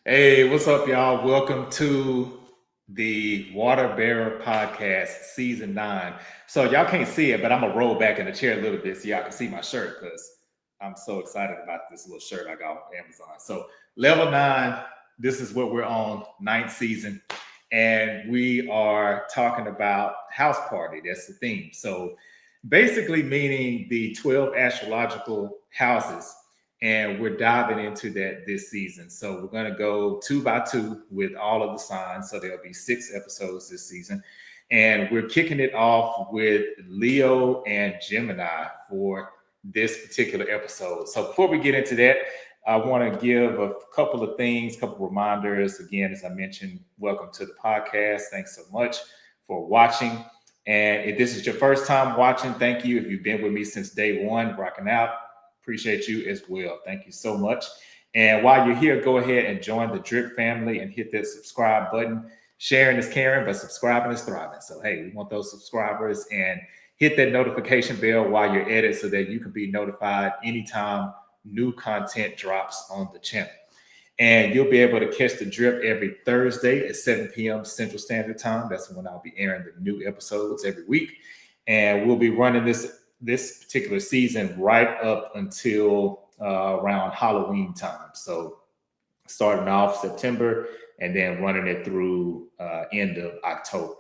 Hey, what's up, y'all? Welcome to the Water Bearer Podcast, Season 9. So, y'all can't see it, but I'm going to roll back in the chair a little bit so y'all can see my shirt because I'm so excited about this little shirt I got on Amazon. So, Level 9, this is what we're on, 9th season. And we are talking about house party. That's the theme. So, basically, meaning the 12 astrological houses, and we're diving into that this season. So we're going to go 2 by 2 with all of the signs. So there'll be 6 episodes this season. And we're kicking it off with Leo and Gemini for this particular episode. So before we get into that, I want to give a couple of things, a couple of reminders. Again, as I mentioned, welcome to the podcast. Thanks so much for watching. And if this is your first time watching, thank you. If you've been with me since day one, rocking out, appreciate you as well. Thank you so much. And while you're here, go ahead and join the Drip family and hit that subscribe button. Sharing is caring, but subscribing is thriving. So, hey, we want those subscribers, and hit that notification bell while you're at it so that you can be notified anytime new content drops on the channel. And you'll be able to catch the Drip every Thursday at 7 p.m. Central Standard Time. That's when I'll be airing the new episodes every week. And we'll be running this particular season right up until around Halloween time. So starting off September and then running it through end of October.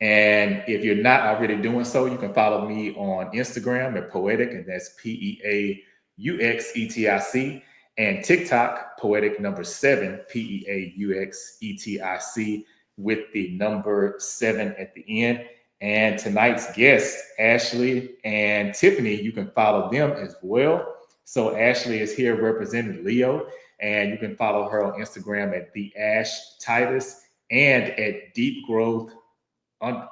And if you're not already doing so, you can follow me on Instagram at Poetic, and that's PEAUXETIC, and TikTok, Poetic number 7, PEAUXETIC, with the number 7 at the end. And tonight's guests, Ashley and Tiffany, you can follow them as well. So Ashley is here representing Leo, and you can follow her on Instagram at the Ash Titus and at Deep Growth _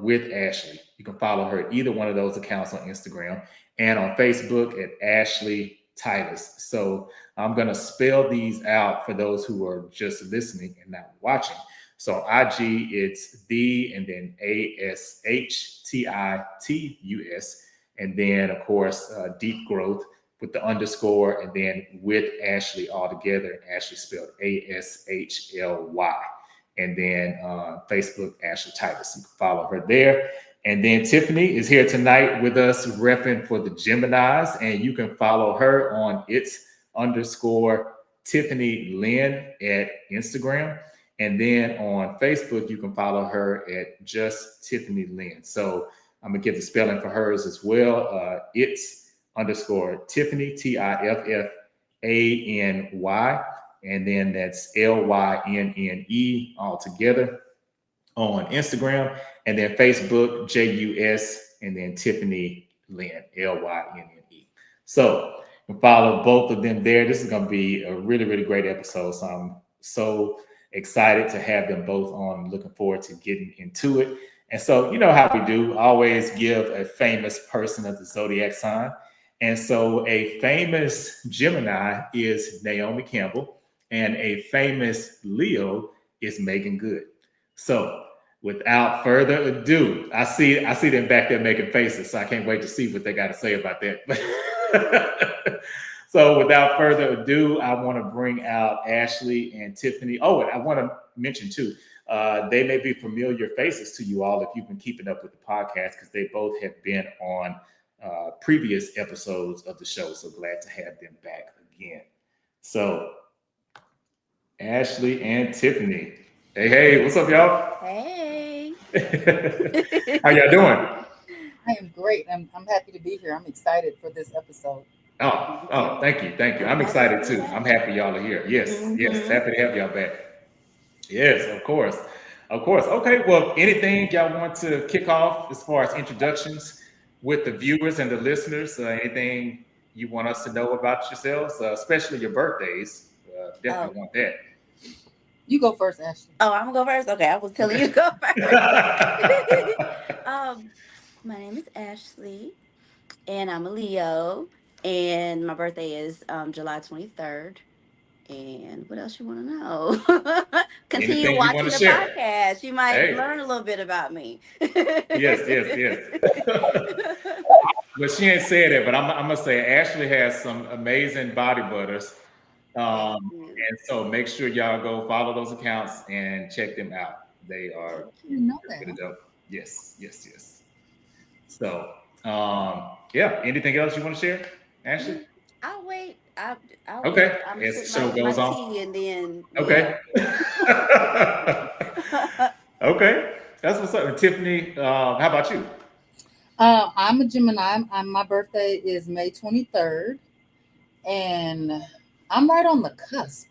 with Ashley. You can follow her at either one of those accounts on Instagram and on Facebook at Ashley Titus. So I'm going to spell these out for those who are just listening and not watching. So IG, it's the and then ASHTITUS, and then of course Deep Growth with the underscore, and then with Ashley all together. Ashley spelled ASHLY, and then Facebook Ashley Titus. You can follow her there. And then Tiffany is here tonight with us, repping for the Geminis, and you can follow her on its_Tiffany Lynn at Instagram. And then on Facebook, you can follow her at just Tiffany Lynn. So I'm going to give the spelling for hers as well. It's_Tiffany, TIFFANY. And then that's LYNNE all together on Instagram. And then Facebook, JUS, and then Tiffany Lynn, LYNNE. So you can follow both of them there. This is going to be a really, really great episode. So I'm so excited to have them both on. Looking forward to getting into it. And so, you know how we do, always give a famous person of the zodiac sign. And so a famous Gemini is Naomi Campbell, and a famous Leo is Megan Good. So without further ado, I see them back there making faces, so I can't wait to see what they got to say about that. So without further ado, I want to bring out Ashley and Tiffany. Oh, and I want to mention too, they may be familiar faces to you all if you've been keeping up with the podcast, because they both have been on previous episodes of the show. So glad to have them back again. So Ashley and Tiffany. Hey, what's up, y'all? Hey. How y'all doing? I am great. I'm happy to be here. I'm excited for this episode. Oh, thank you. I'm excited too. I'm happy y'all are here. Yes, happy to have y'all back. Yes, of course. Okay, well, anything y'all want to kick off as far as introductions with the viewers and the listeners? Anything you want us to know about yourselves, especially your birthdays? Definitely want that. You go first, Ashley. Oh, I'm gonna go first? Okay, I was telling you to go first. My name is Ashley, and I'm a Leo, and my birthday is July 23rd. And what else you want to know? Continue watching the podcast. You might learn a little bit about me. Yes. But she ain't said it. But I'm gonna say Ashley has some amazing body butters. Thank Um, you. and so make sure y'all go follow those accounts and check them out. They are Thank I didn't you. know that. really dope. Yes, yes, yes. So, yeah. Anything else you want to share, Ashley? I'll wait. I'll wait. Okay. I'm As the sip show my goes on. tea and then Okay. yeah. Okay. That's what's up. And Tiffany, how about you? I'm a Gemini. My birthday is May 23rd, and I'm right on the cusp.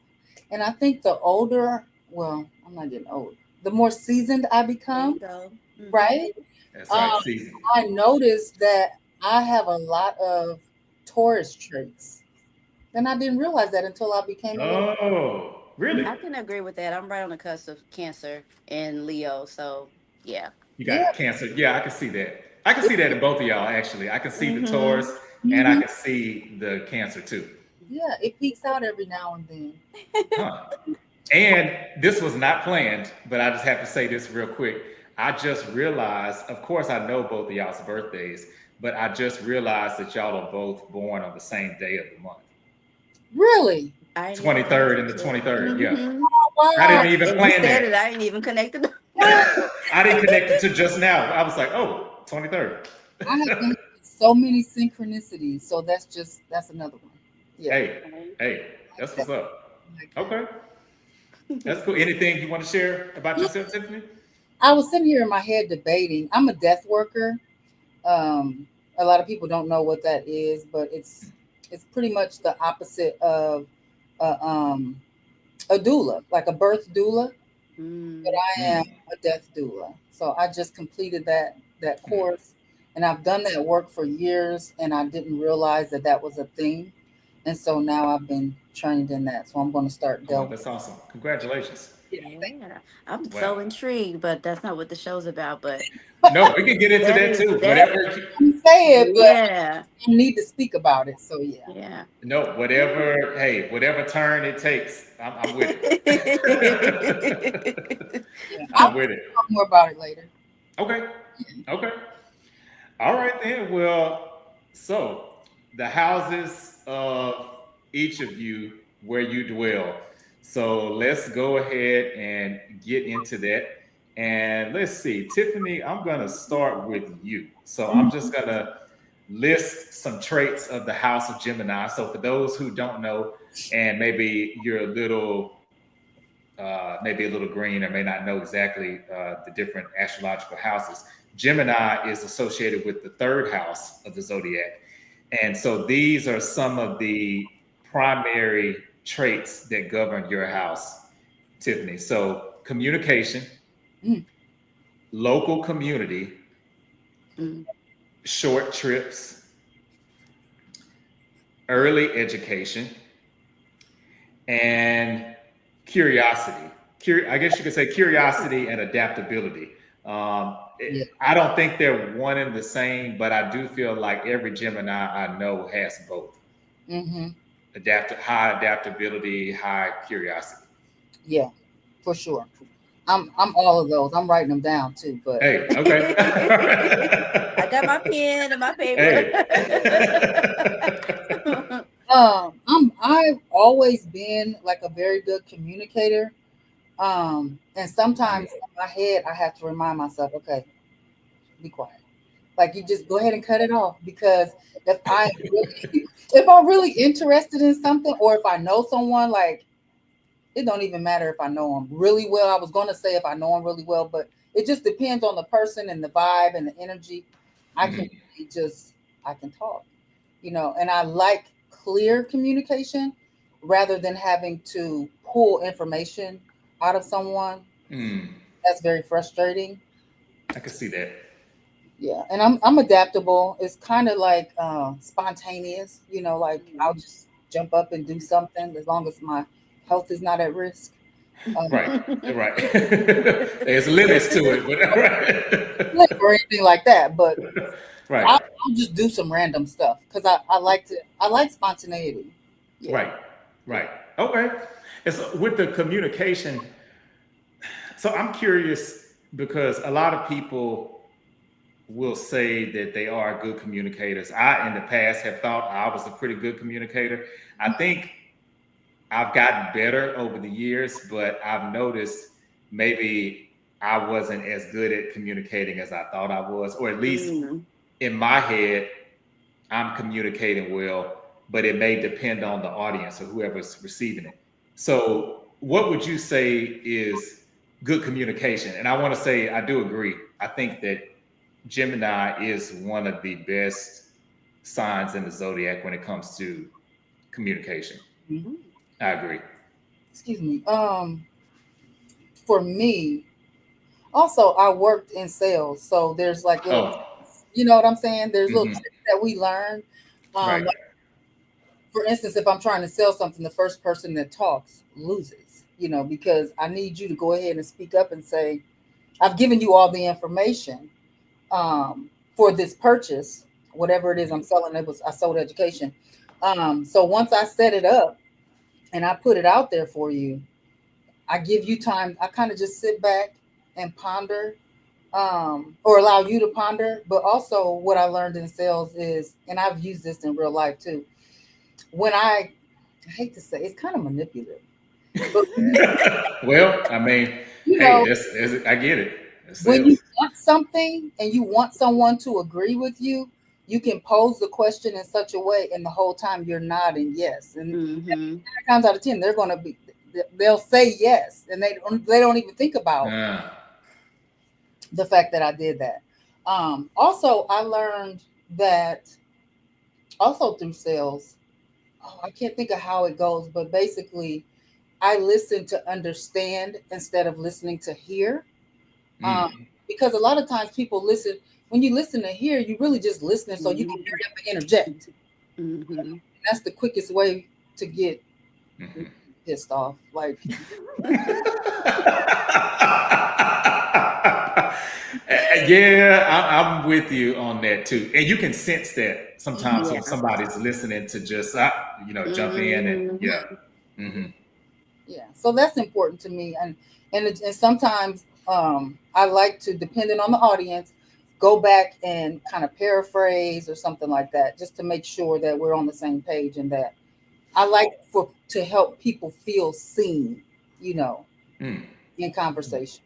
And I think the older, well, I'm not getting old, the more seasoned I There you become, go. right? That's right. Um, Season. I noticed that I have a lot of Taurus traits. And I didn't realize that until I became a little. Oh, really? I can agree with that. I'm right on the cusp of Cancer and Leo, so yeah. You Yeah. got cancer. Yeah, I can see that. I can see that in both of y'all, actually. I can see the Mm-hmm. Taurus and I Mhm. can see the cancer too. Yeah, it peaks out every now and then. Huh. And this was not planned, but I just have to say this real quick. I just realized, of course, I know both of y'all's birthdays, but I just realized that y'all are both born on the same day of the month. Really? I ain't even connect 23rd and the the two. 23rd. Yeah. Mm-hmm. I Wow. didn't even And you plan said that. it. I ain't even connected. The- I didn't connect it to just now. I was like, oh, 23rd. I have been so many synchronicities. So that's another one. Yeah. Hey, hey, I like that's that. what's up. I like that. Okay. That's cool. Anything you want to share about Yeah, yourself, Tiffany? I was sitting here in my head debating. I'm a death worker. Um, a lot of people don't know what that is, but it's pretty much the opposite of a, um, a doula, like a birth doula. But mm. I am Mm, a death doula. So I just completed that mm. course, and I've done that work for years, and I didn't realize that that was a thing, and so now I've been trained in that. So I'm going to start Oh, delving. that's awesome. Congratulations. Yeah, thank Yeah. I'm Wow. so intrigued, but that's not what the show's about. But No, we can get into that that is too. that. you. Say it, but Yeah. I need to speak about it. So yeah, Yeah. hey, whatever turn it takes, I'm with it. yeah. I'll I'm with it. talk more about it later. Okay. Okay. All right then. Well, so the houses of each of you where you dwell. So let's go ahead and get into that. And let's see, Tiffany, I'm gonna start with you. So I'm just gonna list some traits of the house of Gemini. So for those who don't know, and maybe you're a little maybe a little green or may not know exactly the different astrological houses. Gemini is associated with the third house of the zodiac. And so these are some of the primary traits that govern your house, Tiffany. So communication, Mm, local community, Mm. short trips, early education, and curiosity. I guess you could say curiosity and adaptability. yeah. I don't think they're one and the same, but I do feel like every Gemini I know has both Mm-hmm. high adaptability, high curiosity. Yeah, for sure. I'm all of those. I'm writing them down too. But Hey, okay. I got my pen and my paper. Hey. I've always been like a very good communicator. And Mhm. sometimes in my head I have to remind myself, okay, be quiet. Like you just go ahead and cut it off because if I really, if I'm really interested in something or if I know someone, like it don't even matter if I know them really well. I was gonna say if I know them really well, but it just depends on the person and the vibe and the energy. I can Mhm. really just I can talk, and I like clear communication rather than having to pull information out of someone. Mm. That's very frustrating. I can see that. Yeah, and I'm adaptable. It's kind of like spontaneous, like I'll just jump up and do something as long as my health is not at risk. Right. Right. There's limits to it, but Or anything like that, but right. I'll just do some random stuff because I like spontaneity. Yeah. Right. Right. Okay. And so with the communication, so I'm curious because a lot of people will say that they are good communicators. I, in the past, have thought I was a pretty good communicator. I think I've gotten better over the years, but I've noticed maybe I wasn't as good at communicating as I thought I was, or at least Mm. in my head, I'm communicating well, but it may depend on the audience or whoever's receiving it. So, what would you say is good communication? And I want to say, I do agree. I think that Gemini is one of the best signs in the zodiac when it comes to communication. Mhm. I agree. Excuse me. For me, also I worked in sales, so there's like little, Oh, you know what I'm saying? There's little mhm, tricks that we learn. right. Like for instance, if I'm trying to sell something, the first person that talks loses. You know, because I need you to go ahead and speak up and say, "I've given you all the information for this purchase, whatever it is I'm selling." It was I sold education. So once I set it up and I put it out there for you, I give you time. I kind of just sit back and ponder, or allow you to ponder. But also, what I learned in sales is, and I've used this in real life too. When I hate to say it's kind of manipulative, but Well, I mean, you hey, know, I get it. It's when you sales. want something and you want someone to agree with you, you can pose the question in such a way, and the whole time you're nodding yes. And Mm-hmm. 9 times out of 10, they're gonna be, they'll say yes, and they don't even think about Uh, the fact that I did that. Also, I learned that also through sales. Oh, I can't think of how it goes, but basically, I listen to understand instead of listening to hear. Um, mm. because a lot of times people listen. When you listen to hear, you really just listening so you can hurry up and interject. Mm-hmm. That's the quickest way to get Mhm. pissed off. Like, Yeah, I'm with you on that too. And you can sense that sometimes when Yeah. somebody's listening to just, jump in and Mm-hmm. yeah. Hmm. yeah, so that's important to me. And sometimes I like to, depending on the audience, go back and kind of paraphrase or something like that, just to make sure that we're on the same page, and that I like for to help people feel seen, you know, Mm. in conversation.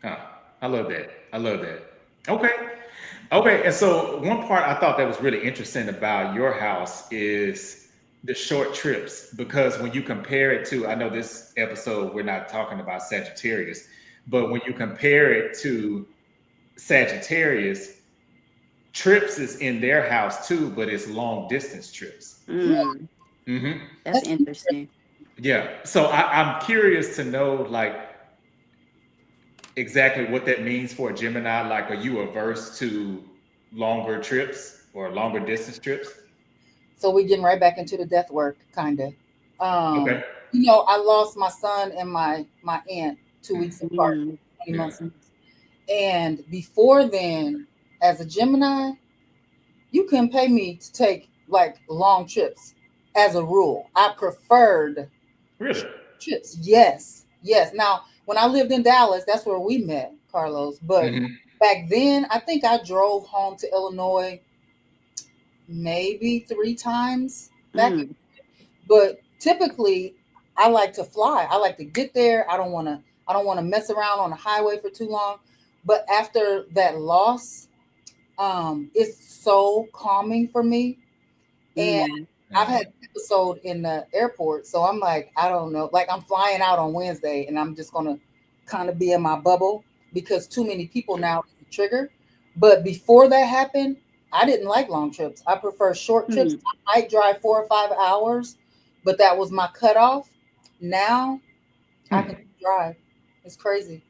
Huh. I love that. I love that. Okay. Okay. And so one part I thought that was really interesting about your house is the short trips, because when you compare it to, I know this episode we're not talking about Sagittarius, but when you compare it to Sagittarius, trips is in their house too, but it's long distance trips. Yeah, Mm. Hmm. That's that's interesting. interesting. Yeah. So I'm curious to know, like, exactly what that means for a Gemini. Like, are you averse to longer trips or longer distance trips? So we getting right back into the death work, kind of. Um, Okay. I lost my son and my aunt 2 weeks apart, Mm. 20 months. Yeah. And before then, as a Gemini, you couldn't pay me to take like long trips. As a rule, I preferred Really? trips. Yes, yes. Now, when I lived in Dallas, that's where we met, Carlos. But Hmm. back then, I think I drove home to Illinois maybe 3 times back. Mm. But typically, I like to fly. I like to get there. I don't want to mess around on the highway for too long. But after that loss, it's so calming for me. And Mm. I've had an episode in the airport, so I'm like, I don't know. Like I'm flying out on Wednesday, and I'm just gonna kind of be in my bubble because too many people now is a trigger. But before that happened, I didn't like long trips. I prefer short trips. Mm. I might drive 4 or 5 hours, but that was my cutoff. Now I can Hmm. drive. It's crazy.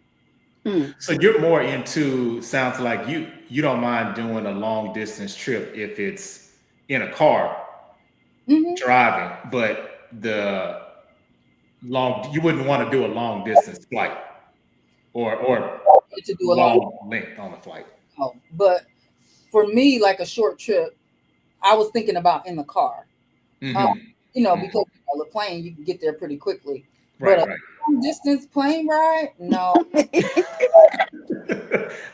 Mm. So you're more into, sounds like you don't mind doing a long distance trip if it's in a car Hmm. driving, but the long, you wouldn't want to do a long distance flight or To do a long, long length on the flight. no. But for me, like a short trip, I was thinking about in the car. Um, Hmm. because the plane you can get there pretty quickly. But Right, right. long distance plane ride? No.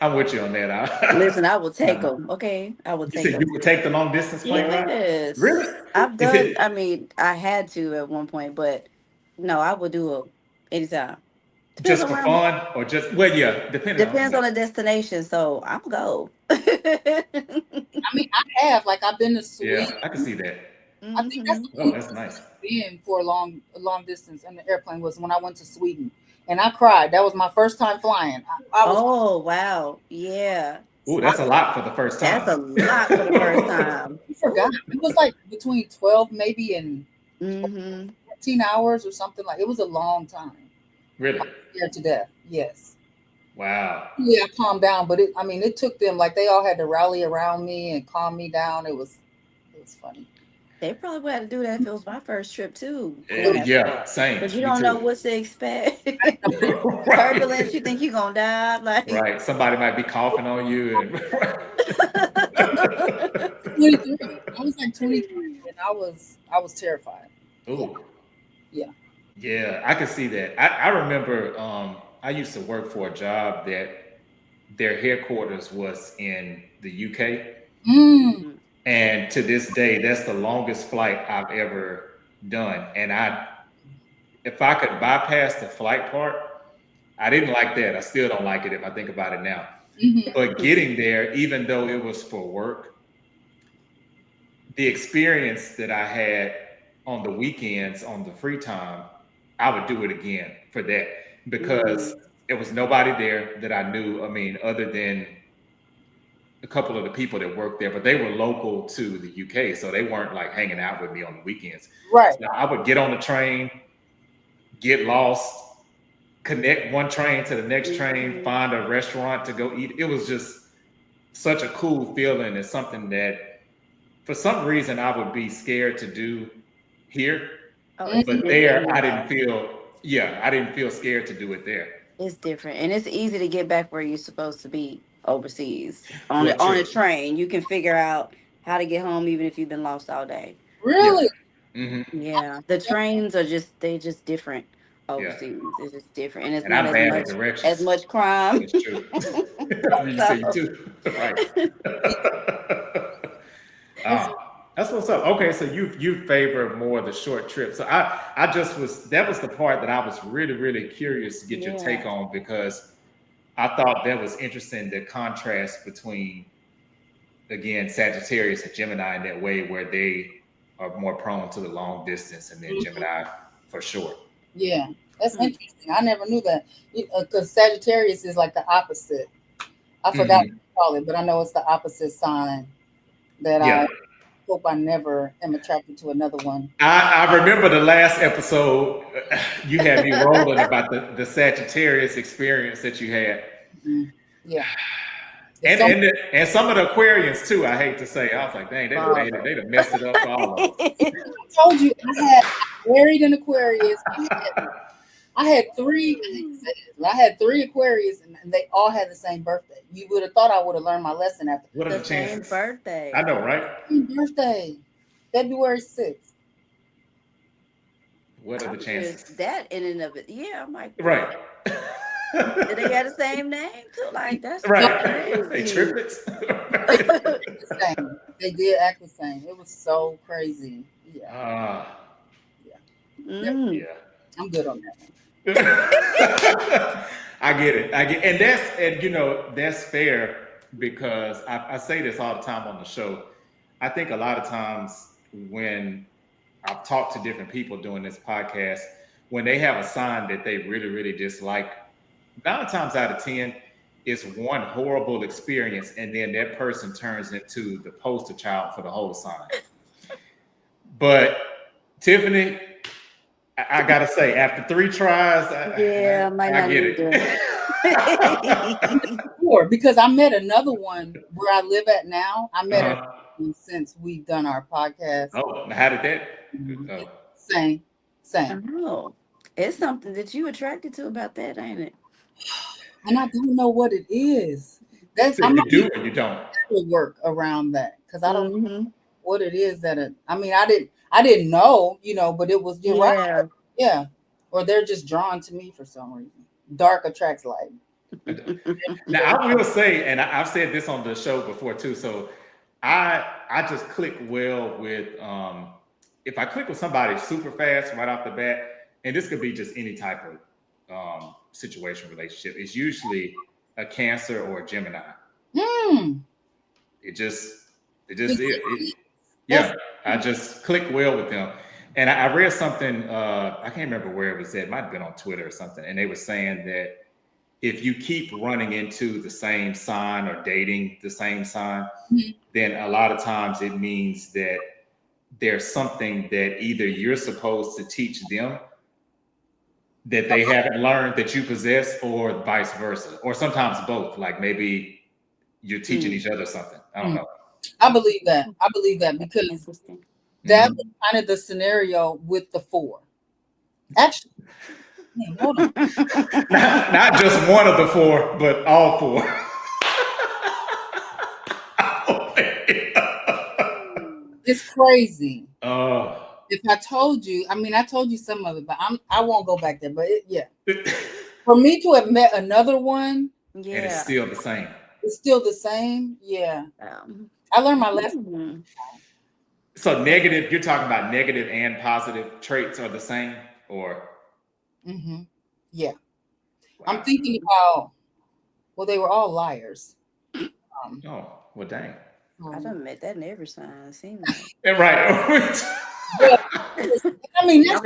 I'm with you on that. Listen, I will take them. Okay, I will You take said you them. would take the long distance plane ride? Really? Yes, I've Is done. it I mean, I had to at one point, but no, I will do it anytime. Depends just on for where I'm. fun or just well, yeah, depending on Depends on the destination. So I'm go. I mean, I have like I've been to yeah, Sweden. I can see that. I think that's Hmm. the Oh, only that's place nice. I've been for a long distance in the airplane was when I went to Sweden, and I cried. That was my first time flying. I was, Oh wow, yeah, Ooh, I, that's a lot for the first that's time. a lot for the first time. I forgot. It was like between 12 maybe and Hmm. 14 hours or something like. It was a long time. Really? Scared to death. Yes. Wow. Yeah, I calmed down, but I mean, it took them like they all had to rally around me and calm me down. It was funny. They probably would have to do that if it was my first trip too, going that Yeah, far. same. Because you Me don't know too. what to expect. Turbulence, Right. you think you're gonna die. Like Right. Somebody might be coughing on you and 23. I was like 23, and I was terrified. Yeah, Ooh. yeah. Yeah, I can see that. I remember I used to work for a job that their headquarters was in the UK. Mm, And to this day, that's the longest flight I've ever done. And if I could bypass the flight part, I didn't like that. I still don't like it if I think about it now. hmm. But getting there, even though it was for work, the experience that I had on the weekends, on the free time, I would do it again for that because mm, there was nobody there that I knew. I mean, other than a couple of the people that worked there, but they were local to the UK, so they weren't like hanging out with me on the weekends. Right. So I would get on the train, get lost, connect one train to the next train, mhm. find a restaurant to go eat. It was just such a cool feeling. It's something that for some reason I would be scared to do here, Oh, Mm, it's but there different I didn't now. feel, yeah, I didn't feel scared to do it there. It's different, and it's easy to get back where you're supposed to be overseas Well, on a true. train. You can figure out how to get home even if you've been lost all day. Yeah. really? Hmm. Yeah, the trains are just different Yeah. overseas. It's just different, and it's And not I'm bad at as directions. much crime. That's true. You say you So too. Right. Uh, that's what's up. Okay, so you favor more the short trip. So I just was that was the part that I was really curious to get your take yeah. on because I thought that was interesting the contrast between again Sagittarius and Gemini in that way where they are more prone to the long distance and then Mhm. Gemini for short. Yeah, that's Hmm. interesting. I never knew that because Sagittarius is like the opposite. I forgot what Hmm. to call it, but I know it's the opposite sign that Yeah. I hope I never am attracted to another one. I remember the last episode you had me rolling about the Sagittarius experience that you had. Mhm. Yeah, it's And some. and some of the Aquarians too. I hate to say, I was like, dang, they done made it. Father. They done messed it up for all of I told you I married an Aquarius. I had three. I hate to say this, but I had three Aquarius, and they all had the same birthday. You would have thought I would have learned my lesson after what are The the same chances? I birthday. know, right? birthday, February 6th. What are the I'm just chances? that in and of it. Yeah, I'm like, Right. did they got the same name too? Like that's No, Right. They crazy. triplets. they did the same. They did act the same. It was so crazy. Yeah, Ah, yeah. Mm. yeah. I'm good on that one. I get it. I get, and that's fair because I say this all the time on the show. I think a lot of times when I've talked to different people doing this podcast, when they have a sign that they really dislike, 9 times out of 10, it's one horrible experience, and then that person turns into the poster child for the whole sign. But Tiffany, I gotta say, after 3 tries, Yeah, might I not get need to. it. Sure, because I met another one where I live at now. I met another Uh-huh. one since we've done our podcast. Oh, now how did that? Mhm. Oh, Same, same. Oh, it's something that you attracted to about that, ain't it? And I don't know what it is. That's so I'm you not do even or you don't? gonna work around that because I don't know Mm-hmm. what it is that I mean I didn't know, but it was you're right. Yeah. Yeah. or they're just drawn to me for some reason. Dark attracts light. Now I will say, and I've said this on the show before too. So I just click well with if I click with somebody super fast right off the bat, and this could be just any type of situation relationship. It's usually a Cancer or a Gemini. Hmm. It just yeah. I just click well with them. And I read something. I can't remember where it was at. It might have been on Twitter or something. And they were saying that if you keep running into the same sign or dating the same sign, then a lot of times it means that there's something that either you're supposed to teach them that they haven't learned that you possess, or vice versa, or sometimes both. Like maybe you're teaching each other something. I don't know. I believe that. I believe that because Interesting. that was kind of the scenario with the 4. Actually, hold on. Not just one of the 4, but all 4. It's crazy. Oh. If I told you, I mean, I told you some of it, but I won't go back there. But yeah, for me to have met another one, and it's still the same. It's still the same. Yeah, I learned my lesson. So negative, you're talking about negative and positive traits are the same, or? Yeah. Wow. I'm thinking about. Well, they were all liars. Oh, well, dang. I done met that in every sign. Seems like. Right. Yeah. I mean, that's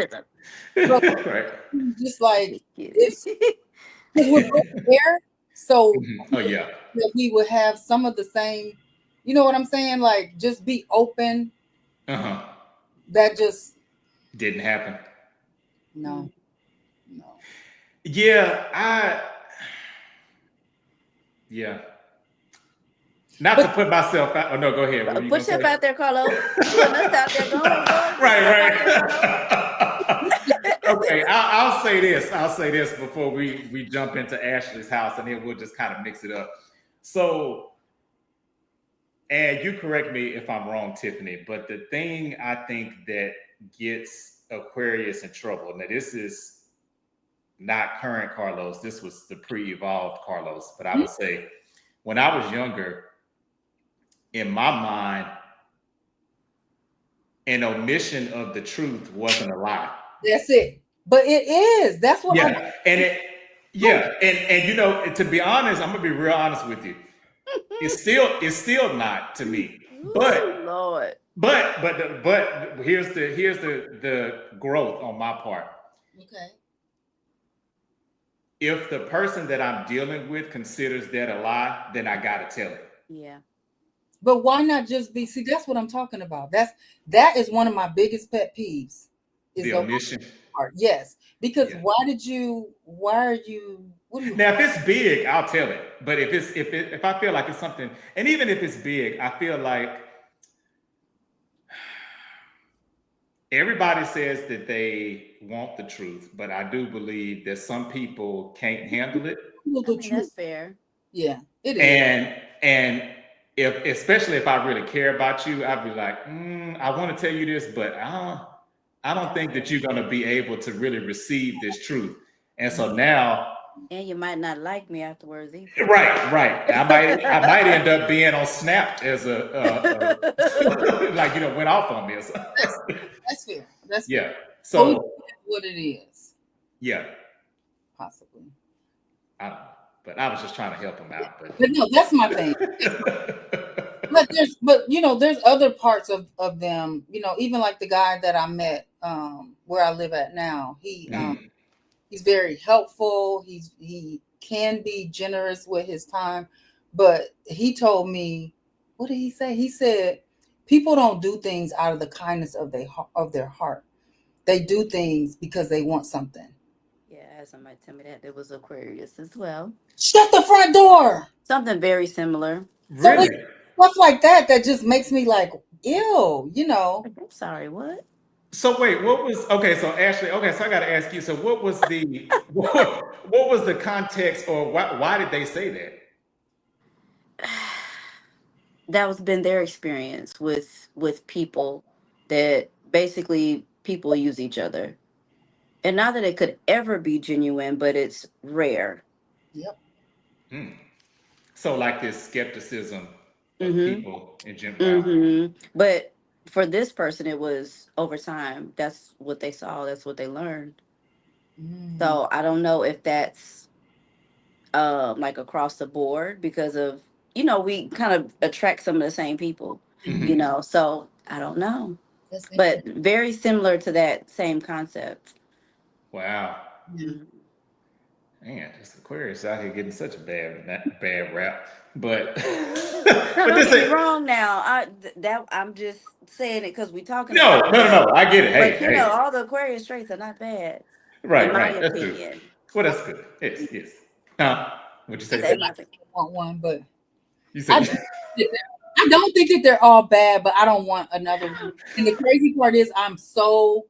right. Just like it's we're both there, so oh yeah, that we would have some of the same. You know what I'm saying? Like, just be open. That just didn't happen. No. Yeah, Not to put myself out. Oh no, go ahead. Put yourself out there, Carlos. Putting us out there. Go on. Right. Okay, I'll say this. I'll say this before we jump into Ashley's house, and then we'll just kind of mix it up. So, and you correct me if I'm wrong, Tiffany, but the thing I think that gets Aquarius in trouble, now this is not current Carlos, this was the pre-evolved Carlos, but I would say when I was younger, in my mind, an omission of the truth wasn't a lie. That's it. But it is. That's what and you know, to be honest, I'm gonna be real honest with you. It's still not to me. But Lord. But here's the growth on my part. Okay. If the person that I'm dealing with considers that a lie, then I gotta tell it. Yeah. But why not just be? See, that's what I'm talking about. That is one of my biggest pet peeves. Is the omission part. Yes, because why are you? What do you? Now, if it's big, I'll tell it. But if I feel like it's something, and even if it's big, I feel like everybody says that they want the truth, but I do believe that some people can't handle it. That's fair. Yeah, it is. And if, especially if I really care about you, I'd be like, I want to tell you this, but I don't think that you're going to be able to really receive this truth. And so now, and you might not like me afterwards either. Right. I might end up being on Snap as a like, you know, went off on me or something. That's fair. That's fair. So what it is. Yeah. Possibly. But I was just trying to help him out. But no, that's my thing. But you know, there's other parts of them, you know, even like the guy that I met where I live at now. He's very helpful. He can be generous with his time, but he told me, what did he say? He said, people don't do things out of the kindness of their heart. They do things because they want something. Yeah, somebody tell me that there was Aquarius as well. Shut the front door. Something very similar. Really? So stuff like that just makes me like, ew, you know. I'm sorry, what? So wait, what was okay? So Ashley, okay, so I got to ask you. So what was the context, or why did they say that? That was been their experience with people, that basically people use each other. And not that it could ever be genuine, but it's rare. Yep. Hmm. So like this skepticism of Mm-hmm. people in general. Wow. Mm-hmm. But for this person, it was over time. That's what they saw. That's what they learned. Mm. So I don't know if that's like across the board because of we kind of attract some of the same people, Hmm. So I don't know, That's but interesting. very similar to that same concept. Wow. Yeah. Mhm. Man, this Aquarius out here getting such a bad rap. But No, but don't this get me is wrong. Now, that I'm just saying it because we're talking no, about no, it, no, no. I get it. Hey, but hey. all the Aquarius traits are not bad, in Right, my right. That's good. opinion. Well, that's good. Yes, yes. Huh? What'd you I say, said In Tiffany? my I opinion. want one, but You I said don't I don't think that they're all bad, but I don't want another one. And the crazy part is I'm so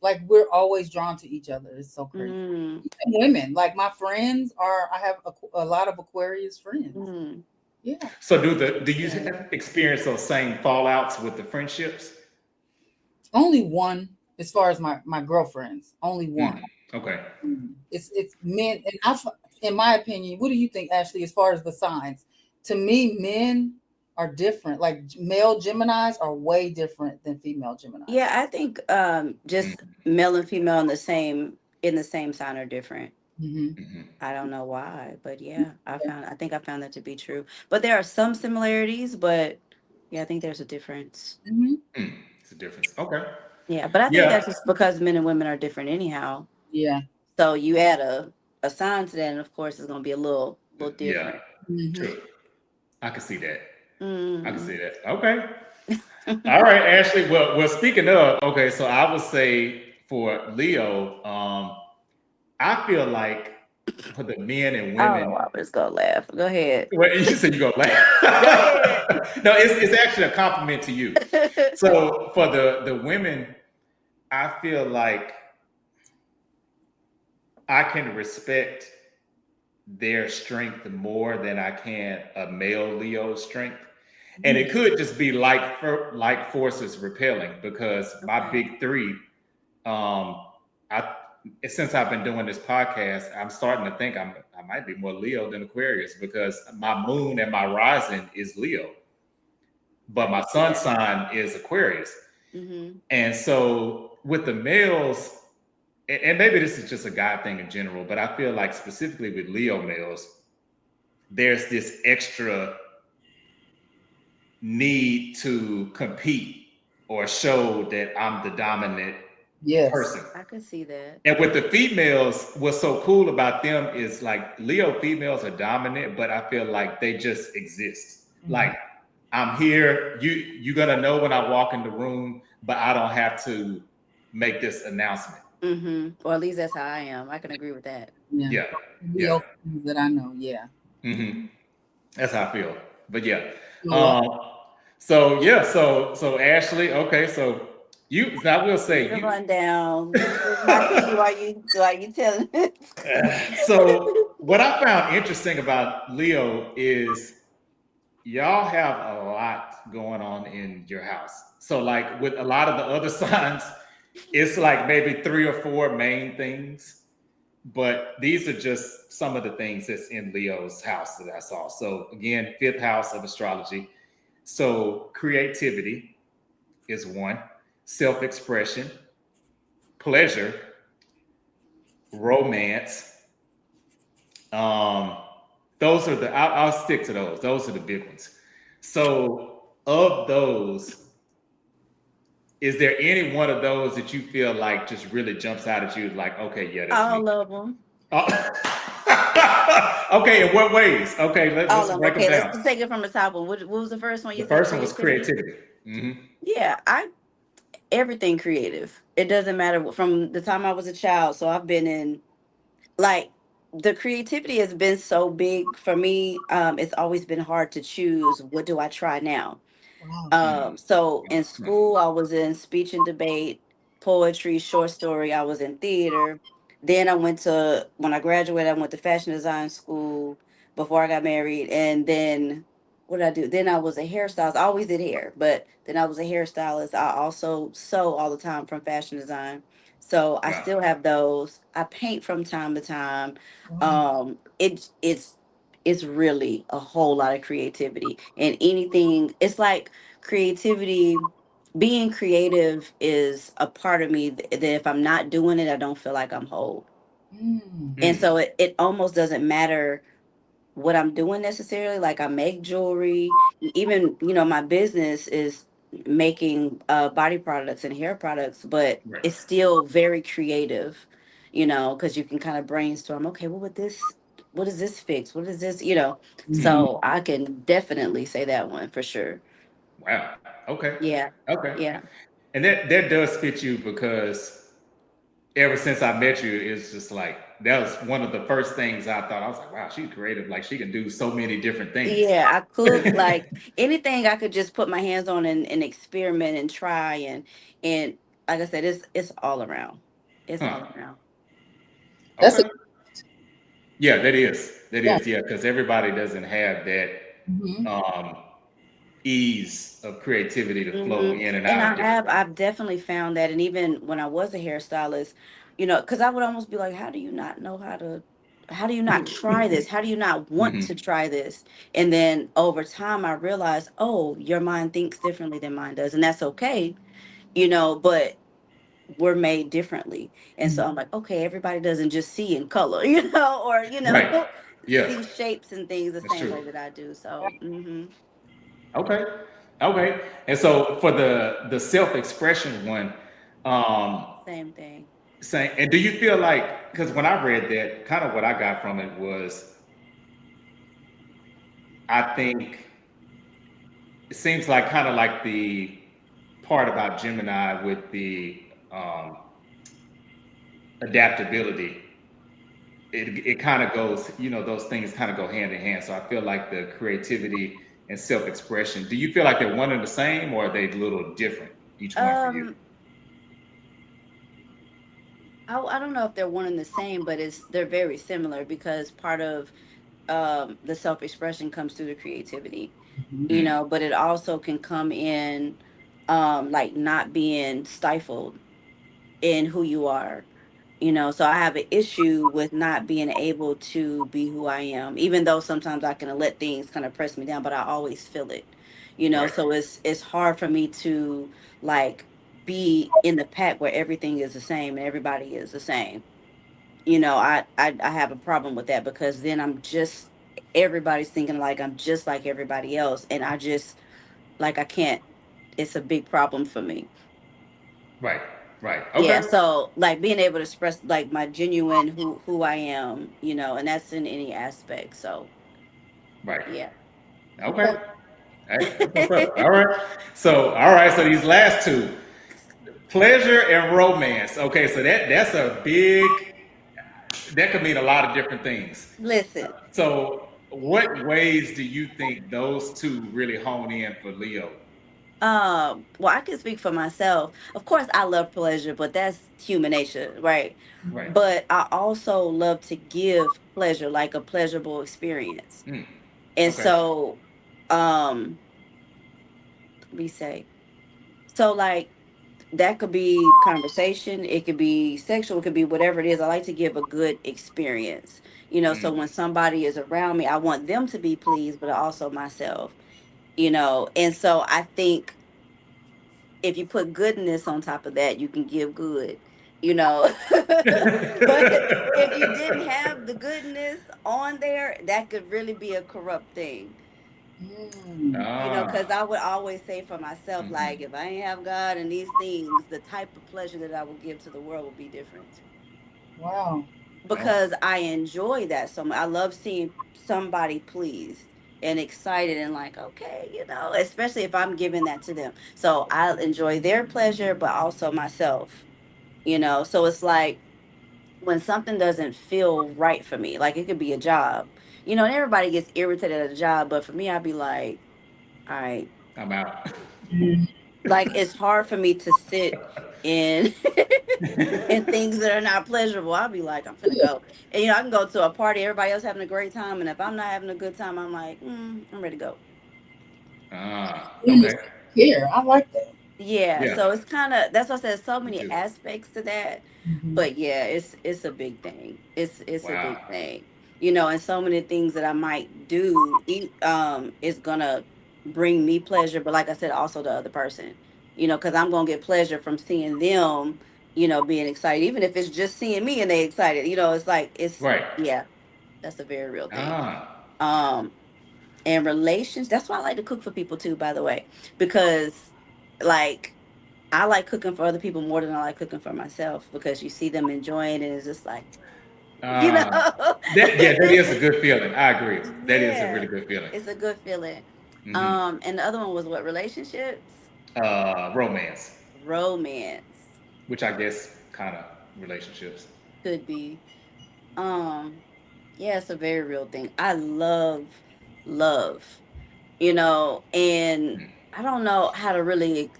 like we're always drawn to each other. It's so crazy. Mm, Even women, like my friends are I have a lot of Aquarius friends. mm, Yeah. so. Do you interesting. experience those same fallouts with the friendships? Only one as far as my girlfriends. Only one. Mm, okay. It's men, and in my opinion, what do you think, Ashley? As far as the signs, to me, men are different. Like male Gemini's are way different than female Gemini's. Yeah, I think Mm, just male and female in the same sign are different. Mm-hmm. mhm. I don't know why, but yeah, I think I found that to be true. But there are some similarities, but yeah, I think there's a difference. Mm-hmm. Mm, it's a difference. Okay. Yeah, but I think Yeah. that's just because men and women are different anyhow. Yeah. So you add a sign to that, and of course it's gonna be a little Yeah. different. Mm-hmm. True. I can see that. I can Mm. see that. Okay. All right, Ashley. Well, speaking of, okay, so I would say for Leo, I feel like for the men and I don't know women, why I was gonna laugh. Go ahead. well, you said you're gonna Go ahead. laugh. No, it's actually a compliment to you. So for the women, I feel like I can respect their strength more than I can a male Leo's strength. And it could just be like forces repelling because my Okay. big three, um, I since I've been doing this podcast, I'm starting to think I might be more Leo than Aquarius because my moon and my rising is Leo, but I my can see sun that. sign is Aquarius. Mm-hmm. And so with the males, and maybe this is just a guy thing in general, but I feel like specifically with Leo males, there's this extra need to compete or show that I'm the dominant Yes. person. I could see that. And with the females, what's so cool about them is like Leo females are dominant, but I feel like they just exist. Mm-hmm. Like I'm here, you're gonna know when I walk in the room, but I don't have to make this announcement. Mm-hmm. Or at least that's how I am. I can agree with that. Yeah. Yeah, yeah. Leo friends that I know. Yeah. Hmm. That's how I feel. But yeah. So Um, so yeah, so Ashley, okay, so I will Give me say the you rundown. Let me drink my tea while you telling it. so what I found interesting about Leo is y'all have a lot going on in your house. So like with a lot of the other signs, it's like maybe three or four main things, but these are just some of the things that's in Leo's house that I saw. So again, fifth house of astrology. So creativity is one, self-expression, pleasure, romance. Um, those are I'll stick to those. Those are the big ones. So of those, is there any one of those that you feel like just really jumps out at you? Like, okay, yeah, that's me. All of them. Oh. Okay, in what ways? Okay, All let's of them. break them Okay, let's down. just take it from the top one. What was the first one? The You said first one was creativity? creativity. Hmm. Yeah, I everything creative. It doesn't matter from the time I was a child. So I've been in like the creativity has been so big for me. It's always been hard to choose what do I try now. wow. So in school, I was in speech and debate, poetry, short story. I was in theater. Then when I graduated, I went to fashion design school before I got married. And then what did I do? Then I was a hairstylist. I always did hair, but then I was a hairstylist. I also sew all the time from fashion design. So I Wow. still have those. I paint from time to time. Wow. It's really a whole lot of creativity, and anything. It's like creativity. Being creative is a part of me that if I'm not doing it, I don't feel like I'm whole. Mm. And Mm, so it almost doesn't matter what I'm doing necessarily. Like I make jewelry, even my business is making body products and hair products, but right. it's still very creative, because you can kind of brainstorm. Okay, what does this fix? What is this? Mhm. So I can definitely say that one for sure. Wow. Okay. Yeah, Okay. yeah. And that does fit you because ever since I met you, it's just like that was one of the first things I thought. I was like, wow, she's creative. Like she can do so many different things. Yeah, I cook like anything I could just put my hands on and experiment and try and like I said, it's all around. It's Huh. all around. That's a Okay. Yeah, that is. That yeah. is. Yeah, because everybody doesn't have that Hmm. um ease of creativity to flow Hmm. in and And out of different things. I've definitely found that, and even when I was a hairstylist, because I would almost be like, how do you not try this? How do you not want to Hmm. try this? And then over time, I realized, oh, your mind thinks differently than mine does, and that's okay, but we're made differently. And so I'm like, okay, everybody doesn't just see in color, or, Right. Yeah, see shapes and things the that's same true. way that I do. So, Okay. Okay. And so for the self-expression one, um, same thing. saying, and do you feel like, because when I read that, kind of what I got from it was, I think it seems like kind of like the part about Gemini with the adaptability. It kind of goes, those things kind of go hand in hand. So I feel like the creativity and self-expression. Do you feel like they're one and the same, or are they a little different, each one for you? Um, I don't know if they're one and the same, but they're very similar because part of the self expression comes through the creativity, Mhm. but it also can come in like not being stifled in who you are. So I have an issue with not being able to be who I am, even though sometimes I can let things kind of press me down, but I always feel it. Right. So it's hard for me to like be in the pack where everything is the same and everybody is the same. I have a problem with that because then everybody's thinking like I'm just like everybody else, and I just like I can't. It's a big problem for me. Right. Right. Yeah, Okay. so like being able to express like my genuine who I am, and that's in any aspect. So Right. yeah. Okay. Hey, that's what's up. All right. So, all right. So these last two, pleasure and romance. Okay. So that's a big. That could mean a lot of different things. Listen, So, what ways do you think those two really hone in for Leo? well, I can speak for myself. Of course, I love pleasure, but that's human nature, right? Right. But I also love to give pleasure, like a pleasurable experience. Mm, And okay. so, um, we say, so like that could be conversation, it could be sexual, it could be whatever it is. I like to give a good experience, so Mm, when somebody is around me, I want them to be pleased, but also myself, and so I think if you put goodness on top of that, you can give good, but if you didn't have the goodness on there, that could really be a corrupt thing. Mm. Because ah. I would always say for myself, Hmm. like, if I ain't have God and these things, the type of pleasure that I will give to the world will be different. Wow. Oh, Because I enjoy that so much. I love seeing somebody pleased and excited and like, okay, especially if I'm giving that to them. So I enjoy their pleasure, but also myself, So it's like when something doesn't feel right for me, like it could be a job, and everybody gets irritated at a job, but for me, I'd be like, all right. I'm out. Mm. Like it's hard for me to sit in in things that are not pleasurable. I'll be like, I'm finna Yeah. go. And I can go to a party, everybody else having a great time. And if I'm not having a good time, I'm like, I'm ready to go. Ah, Goodness, okay. care. I like that. Yeah, Yeah, so it's kind of, that's why I said so me many too. aspects to that. Mhm. But yeah, it's a big thing. It's a Wow. big thing. And so many things that I might do is gonna bring me pleasure, but like I said, also the other person. Because I'm gonna get pleasure from seeing them, being excited, even if it's just seeing me and they excited. It's like it's Right. yeah, that's a very real thing. Ah. Um, and relations. That's why I like to cook for people too, by the way, because like I like cooking for other people more than I like cooking for myself because you see them enjoying it and it's just like, you know. Uh, yeah, that is a good feeling. I agree. That is a really Yeah, good feeling. it's a good feeling. Hmm. And the other one was what, relationships, Romance, romance which I guess kind of relationships. could be. Um, yeah, it's a very real thing. I love love. And I don't know how to really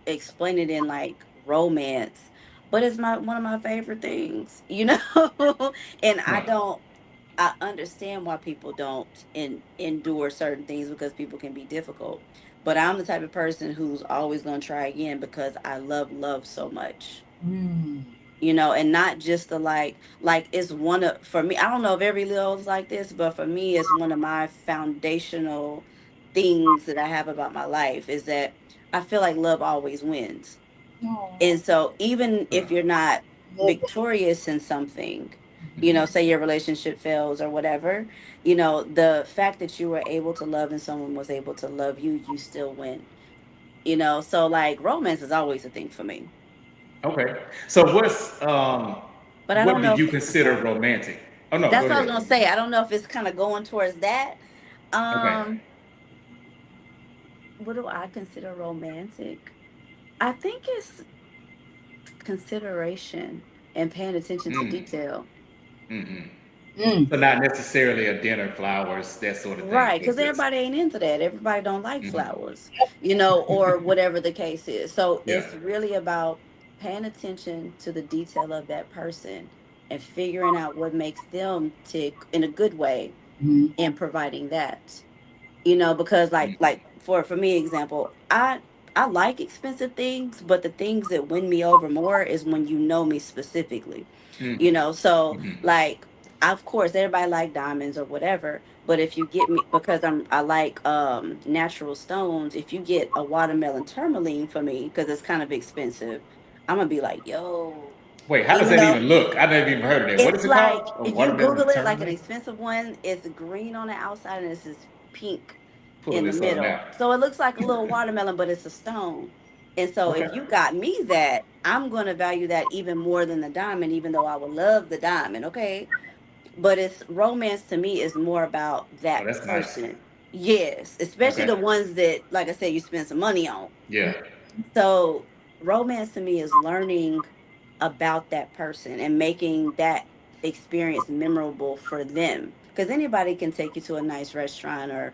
explain it in like romance, but it's my one of my favorite things. And I Huh. don't I understand why people don't endure certain things because people can be difficult. But I'm the type of person who's always going to try again because I love love so much. Mm. And not just the like it's one of, for me, I don't know if every Leo's like this, but for me it's one of my foundational things that I have about my life is that I feel like love always wins. Oh, And so even Huh. if you're not love that. victorious in something, Mhm. Hmm. say your relationship fails or whatever, the fact that you were able to love and someone was able to love you, you still win. So like romance is always a thing for me. Okay. So But I what don't do know if, you I'm consider sorry. romantic? Oh no, go That's what I was ahead. gonna say. I don't know if it's kind of going towards that. Okay. Um, what do I consider romantic? I think it's consideration and paying attention to Mm. detail. Hmm. Mm. So not necessarily a dinner, flowers, that sort of thing, Right, but because just. everybody ain't into that. Everybody don't like Hmm. flowers, or whatever the case is. So Yeah. it's really about paying attention to the detail of that person and figuring out what makes them tick in a good way Mhm. and providing that. Because like Hmm. for me example, I like expensive things, but the things that win me over more is when you know me specifically. So Hmm. like, of course everybody like diamonds or whatever, but if you get me, because I like natural stones, if you get a watermelon tourmaline for me because it's kind of expensive, I'm gonna be like, yo. Wait, how does you that know even look? I never even heard of that. What is it's it called? like, A if you watermelon Google it, like an tourmaline? expensive one, it's green on the outside and it's this pink Pull in the this up middle. now. So it looks like a little watermelon, but it's a stone. And so Okay. if you got me that, I'm going to value that even more than the diamond, even though I would love the diamond. Okay. But it's romance to me is more about Oh, that that's nice. person. Yes. Especially Okay. the ones that, like I said, you spend some money on. Yeah. So romance to me is learning about that person and making that experience memorable for them. Because anybody can take you to a nice restaurant or,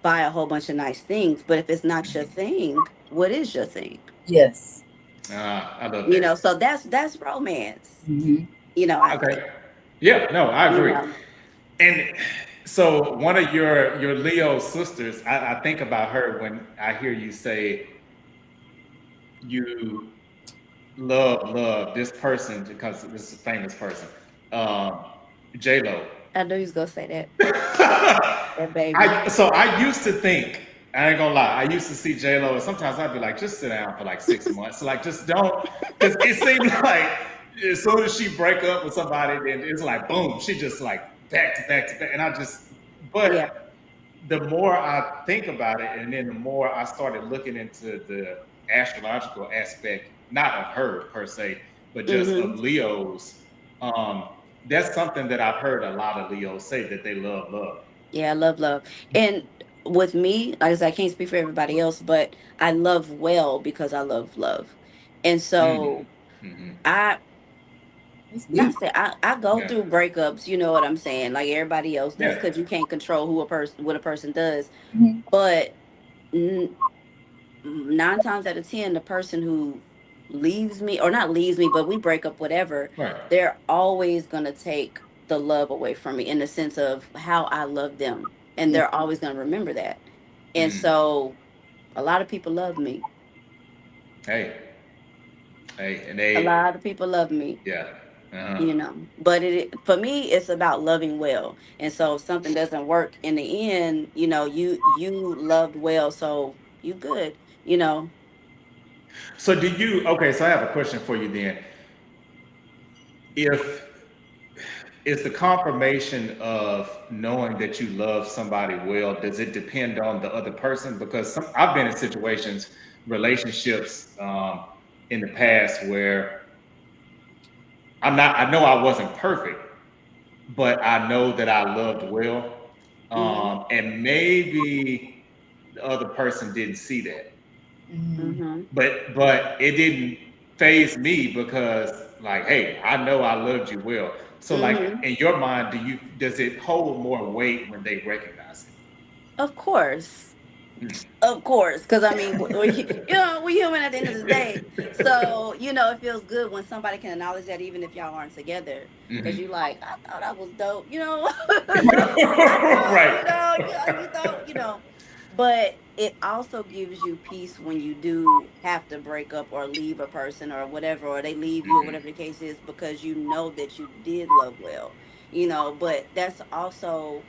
buy a whole bunch of nice things. But if it's not your Hmm. thing, what is your thing? Yes. I love that. So that's romance. Mhm. I think. Okay. Yeah. No, I You agree. know. And so one of your Leo sisters, I think about her when I hear you say you love this person because this is a famous person, um, J Lo. I knew he was gonna say that. That baby. I used to think, I ain't gonna lie, I used to see J Lo, and sometimes I'd be like, just sit down for like 6 months, like just don't, because it seemed like as soon as she break up with somebody, then it's like boom, she just like back to back to back, and I just, but Yeah. the more I think about it, and then the more I started looking into the astrological aspect, not of her per se, but just Hmm. of Leos. Um, that's something that I've heard a lot of Leos say that they love love. Yeah, I love love. And with me, like I said, I can't speak for everybody else, but I love well because I love love. And Mm. so Hmm. I It's not deep. say I go Yeah. through breakups, you know what I'm saying, like everybody else does, Yeah. because you can't control who a person what a person does. Mhm. But n- 9 times out of 10, the person who leaves me, or not leaves me, but we break up, whatever, Right. they're always gonna take the love away from me in the sense of how I love them. And Yeah. they're always gonna remember that. And Mm. so a lot of people love me. Hey, hey, and A they, lot of people love me, yeah, uh-huh. but for me it's about loving well. And so if something doesn't work in the end, you loved well, so you good, you know. So do you? Okay, so I have a question for you then. If is the confirmation of knowing that you love somebody well, does it depend on the other person? Because I've been in situations, relationships in the past where I know I wasn't perfect, but I know that I loved well. Mhm. And maybe the other person didn't see that. Mhm. Mhm. But it didn't phase me because like, hey, I know I loved you well. So like Mhm. in your mind, does it hold more weight when they recognize Of course. it? Of course, because I mean, we human at the end of the day. So it feels good when somebody can acknowledge that, even if y'all aren't together. Because Hmm. you like, I thought that was dope. I thought, Right. you thought, But it also gives you peace when you do have to break up or leave a person or whatever, or they leave you or Hmm. whatever the case is, because you know that you did love well. But that's also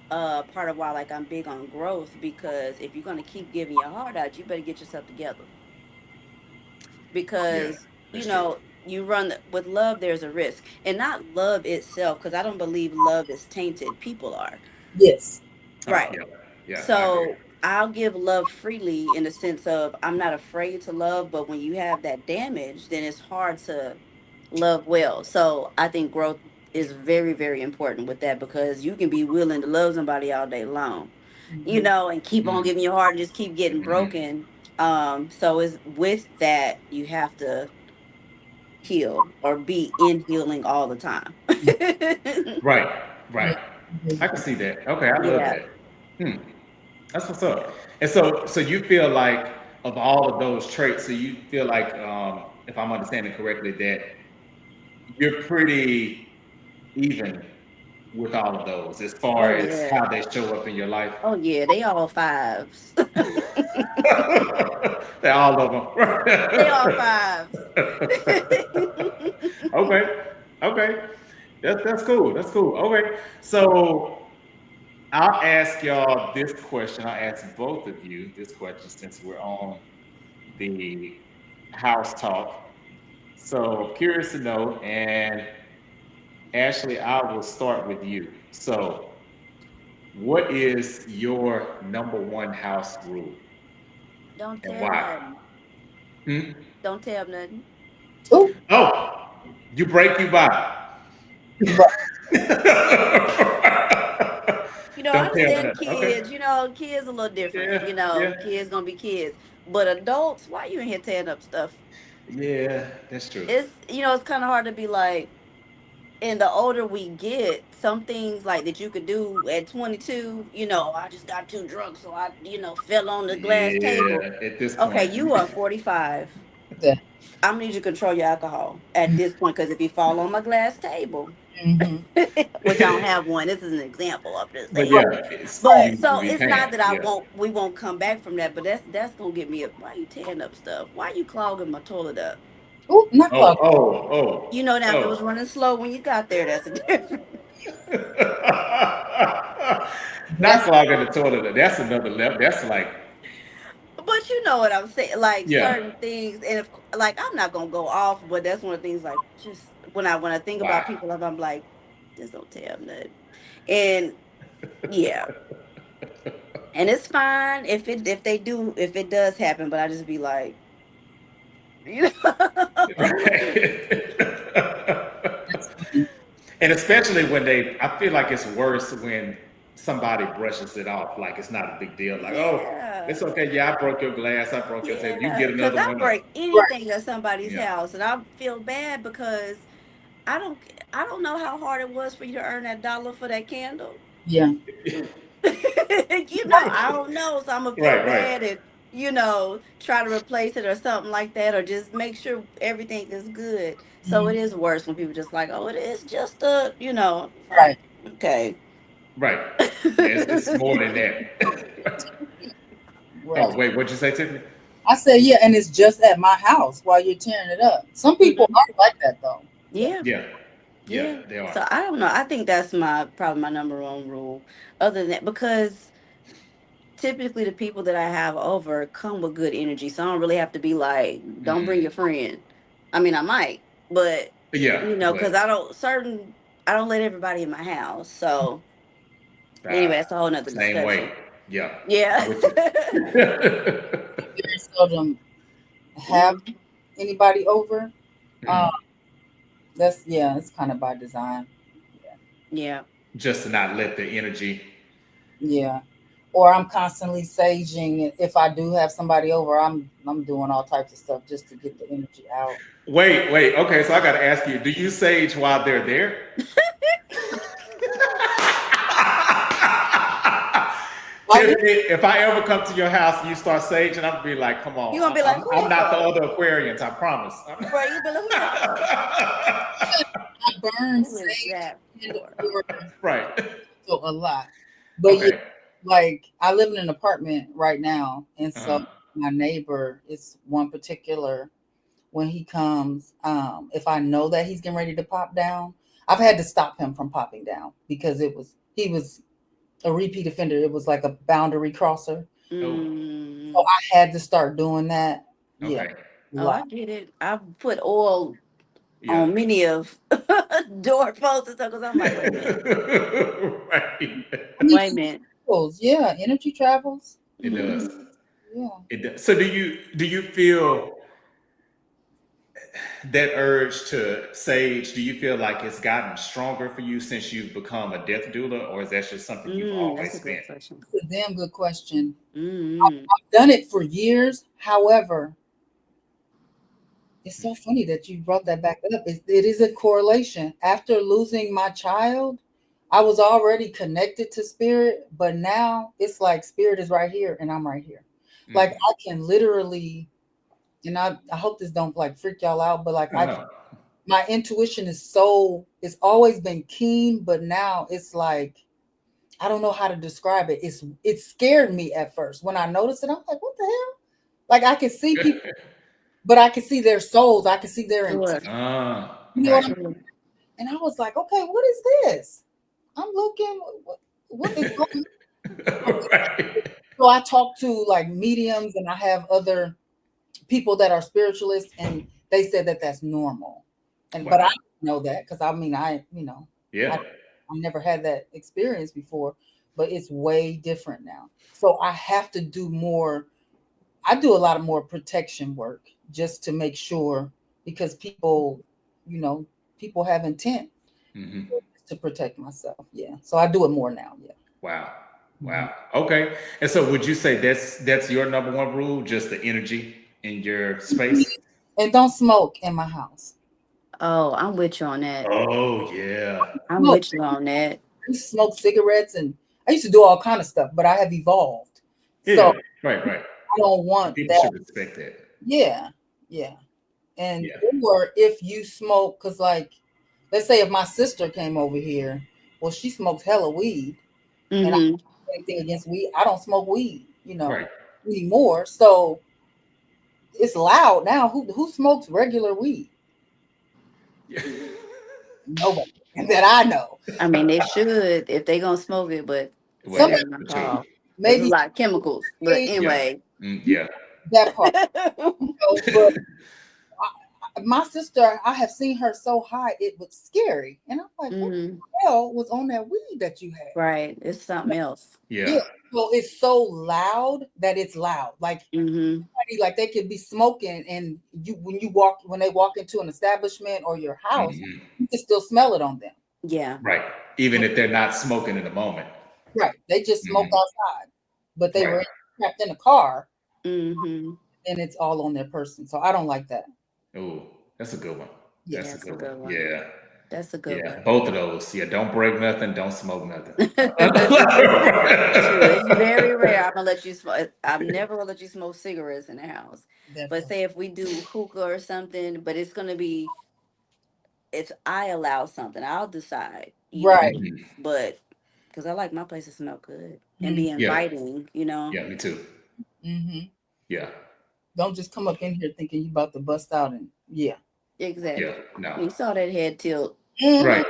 part of why, like, I'm big on growth, because if you're going to keep giving your heart out, you better get yourself together. Yeah, Because that's true. you run with love, there's a risk, and not love itself, because I don't believe love is tainted, people are. Yes. Oh Right. yeah, yeah, I agree. So I'll give love freely, in the sense of I'm not afraid to love, but when you have that damage, then it's hard to love well. So I think growth is very, very important with that, because you can be willing to love somebody all day long, Mhm. and keep on Mm-hmm. giving your heart and just keep getting Mm-hmm. broken. So it's with that you have to heal, or be in healing all the time. Right, Yeah. right. I can Mhm. see that. Okay, I love Yeah. that. Hmm. That's what's up. And so you feel like of all of those traits, so you feel like, if I'm understanding correctly, that you're pretty even with all of those as Oh far as yeah. how they show up in your life. Oh yeah, they all fives. They're all of They all them. fives. Okay, okay. That's cool. That's cool. Okay, so I'll ask y'all this question. I'll ask both of you this question since we're on the house talk. So curious to know, and Ashley, I will start with you. So, what is your number one house rule Don't and tell why? nothing. Hmm? Don't tell nothing. Oh, Oh, you break, you buy. right. I Don't tell me understand that. Okay. kids. Kids a little different. Yeah, yeah, Kids gonna be kids. But adults, why you in here tearing up stuff? yeah. That's true. It's kind of hard to be like. And the older we get, some things like that you could do at 22, I just got too drunk, so I, fell on the glass table. Yeah. At this Okay, point. you are 45. Yeah. I'm gonna need you to control your alcohol at this point, because if you fall on my glass table, Mhm. which I don't have one, this is an example of this But saying. yeah, Right. it's Right. But you will so be it's not paying. that Yeah. we won't come back from that, but that's gonna get me up. Why you tearing up stuff? Why you clogging my toilet up? Oh, not Oh, clogged. oh, oh, Now if it was oh. running slow when you got there, that's a different. Not That's clogging the toilet. That's another level. That's like, But you know what I'm saying, like yeah. certain things, and if like I'm not gonna go off, but that's one of the things. Like, just when I think about Wow. people, I'm like, just don't tell them nothing. And yeah, and it's fine if it does happen, but I just be like, you know. Right. that's funny. And especially when I feel like it's worse when somebody brushes it off. Like it's not a big deal. Like, oh, Yeah, it's okay. Yeah, I broke your glass. I broke your table. You can yeah, get because another I one. break Right. anything at somebody's Yeah. house, and I feel bad because I don't know how hard it was for you to earn that dollar for that candle. Yeah. Right. I don't know. So I'm gonna feel Right, right. bad and try to replace it or something like that, or just make sure everything is good. So it Mhm. is worse when people just like, oh, it is just like, Right. okay. Right. Yeah, it's more than that. Oh, Right. wait, what'd you say, Tiffany? I said, yeah, and it's just at my house while you're tearing it up. Some people Mhm. are like that though. Yeah. Yeah, Yeah. Yeah, yeah. they are. So I don't know. I think that's my probably my number one rule. Other than because typically the people that I have over come with good energy. So I don't really have to be like, don't bring Mm-hmm. your friend. I mean, I might, but Yeah, because but I don't let everybody in my house. So uh, anyway, that's a whole nother same way. discussion. Yeah, Yeah. I'm with you. Very seldom have Mhm. anybody over. Mm. Um, that's yeah, it's kind of by design. Yeah. Just to not let the energy. Yeah. Or I'm constantly saging. If I do have somebody over, I'm doing all types of stuff just to get the energy out. Wait. Okay, so I got to ask you: do you sage while they're there? I do. Tiffany, if I ever come to your house and you start saging, I'm gonna be like, "Come You on, gonna be like, who I'm that not the for? other Aquarians. I promise." Right, you be like, who that for? I burn Who is sage that and for? or Right. so a lot. But yeah, Okay. like I live in an apartment right now, and so Uh-huh. my neighbor is one particular. When he comes, if I know that he's getting ready to pop down, I've had to stop him from popping down because he was a repeat offender. It was like a boundary crosser. Oh. So Mm. I had to start doing that. Yeah, Okay. a Oh, I lot. get it. I've put oil Yeah. on many of doorposts and stuff because I'm like, wait a minute, Right. I mean, wait a minute. travels. Yeah, energy travels. It does. Mhm. Yeah. It does. So do you feel that urge to sage? Do you feel like it's gotten stronger for you since you've become a death doula, or is that just something you've That's always a been? good question. It's a damn good question. Mm. I've done it for years. However, it's so funny that you brought that back up. It is a correlation. After losing my child, I was already connected to spirit, but now it's like spirit is right here and I'm right here. Like Mm. I can literally, and I hope this don't like freak y'all out, but like No, no. my intuition is so it's always been keen, but now it's like I don't know how to describe it. It scared me at first. When I noticed it, I'm like, what the hell? Like I can see people, but I can see their souls. I can see their intent. Sure. You know what Right. I'm Sure. And I was like, okay, what is this? I'm looking, what is going on? Right. So I talk to like mediums and I have other people that are spiritualists and they said that that's normal. But I Wow. don't know that because I mean, Yeah. I never had that experience before, but it's way different now. So I have to do more. I do a lot of more protection work just to make sure because you know, people have intent Hmm. to protect myself. Yeah. So I do it more now. Yeah. Wow. Mhm. Wow. Okay. And so would you say that's your number one rule, just the energy in your space? And don't smoke in my house. Oh, I'm with you on that. Oh yeah. I'm Smoke. with you on that. I used to smoke cigarettes and I used to do all kind of stuff, but I have evolved. So Yeah. I Right, right. don't And want people that. should respect that. Yeah. Yeah. And Yeah. or if you smoke, because like, let's say if my sister came over here, well, she smokes hella weed, and I Mm-hmm. don't have anything against weed. I don't smoke weed, Right. anymore. So it's loud now. Who smokes regular weed? Yeah. Nobody that I know. I mean, they should if they gonna smoke it, but Well, that yeah, Somebody ain't my true. call. There's a maybe lot of chemicals, but Yeah. anyway. Yeah. that part, but my sister, I have seen her so high, it was scary. And I'm like, what Hmm. the hell was on that weed that you had? Right, it's something else. Yeah. Yeah. So it's so loud that it's loud. Like Hmm. like they could be smoking and when they walk into an establishment or your house, Hmm. you can still smell it on them. Yeah. Right. Even if they're not smoking in the moment. Right. They just smoke Hmm. outside. But they Right. were trapped in a car Hmm. and it's all on their person. So I don't like that. Oh, that's a good one. Yeah. That's a That's a good one. good one. Yeah. That's a good Yeah. one. Both of those. Yeah. Don't break nothing. Don't smoke nothing. True. It's very rare. I'm gonna let you smoke. I'm never gonna let you smoke cigarettes in the house. But Definitely. say if we do hookah or something, but it's gonna be if I allow something, I'll decide, Right. Mhm. But because I like my place to smell good and Mm-hmm. be Yeah. inviting. Yeah. Me too. Mm-hmm. Yeah. Don't just come up in here thinking you about to bust out and yeah. Exactly. Yeah, no. You saw that head tilt. Right.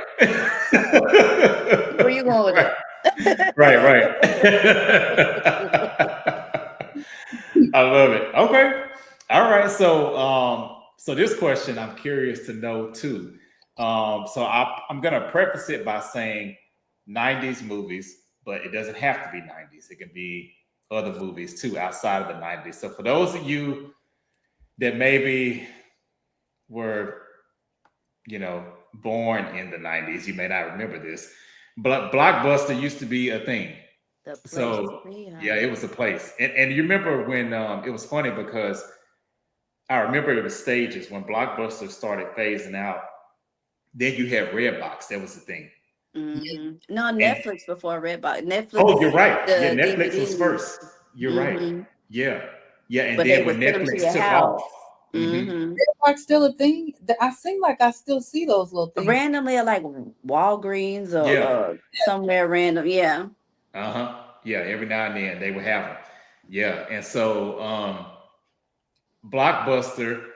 Where you going with Right. that? Right. I love it. Okay. All right. So this question I'm curious to know too. I'm gonna preface it by saying 90s movies, but it doesn't have to be 90s. It can be other movies too outside of the 90s. So for those of you that maybe were, born in the 90s, you may not remember this. But Blockbuster used to be a thing. The place to So be, huh? yeah, it was a place. And you remember when it was funny because I remember the stages when Blockbuster started phasing out. Then you had Redbox. That was the thing. No, And Netflix before Redbox. oh, Netflix, you're right. Yeah, the Netflix was DVDs. first. You're right. Yeah. Yeah. And But they then would when send them to Netflix your took off, house. Mm-hmm. Like still a thing. I seem like I still see those little things. Randomly at like Walgreens or yeah. somewhere random. Yeah. Uh-huh. Yeah, every now and then they would have them. Yeah. And so Blockbuster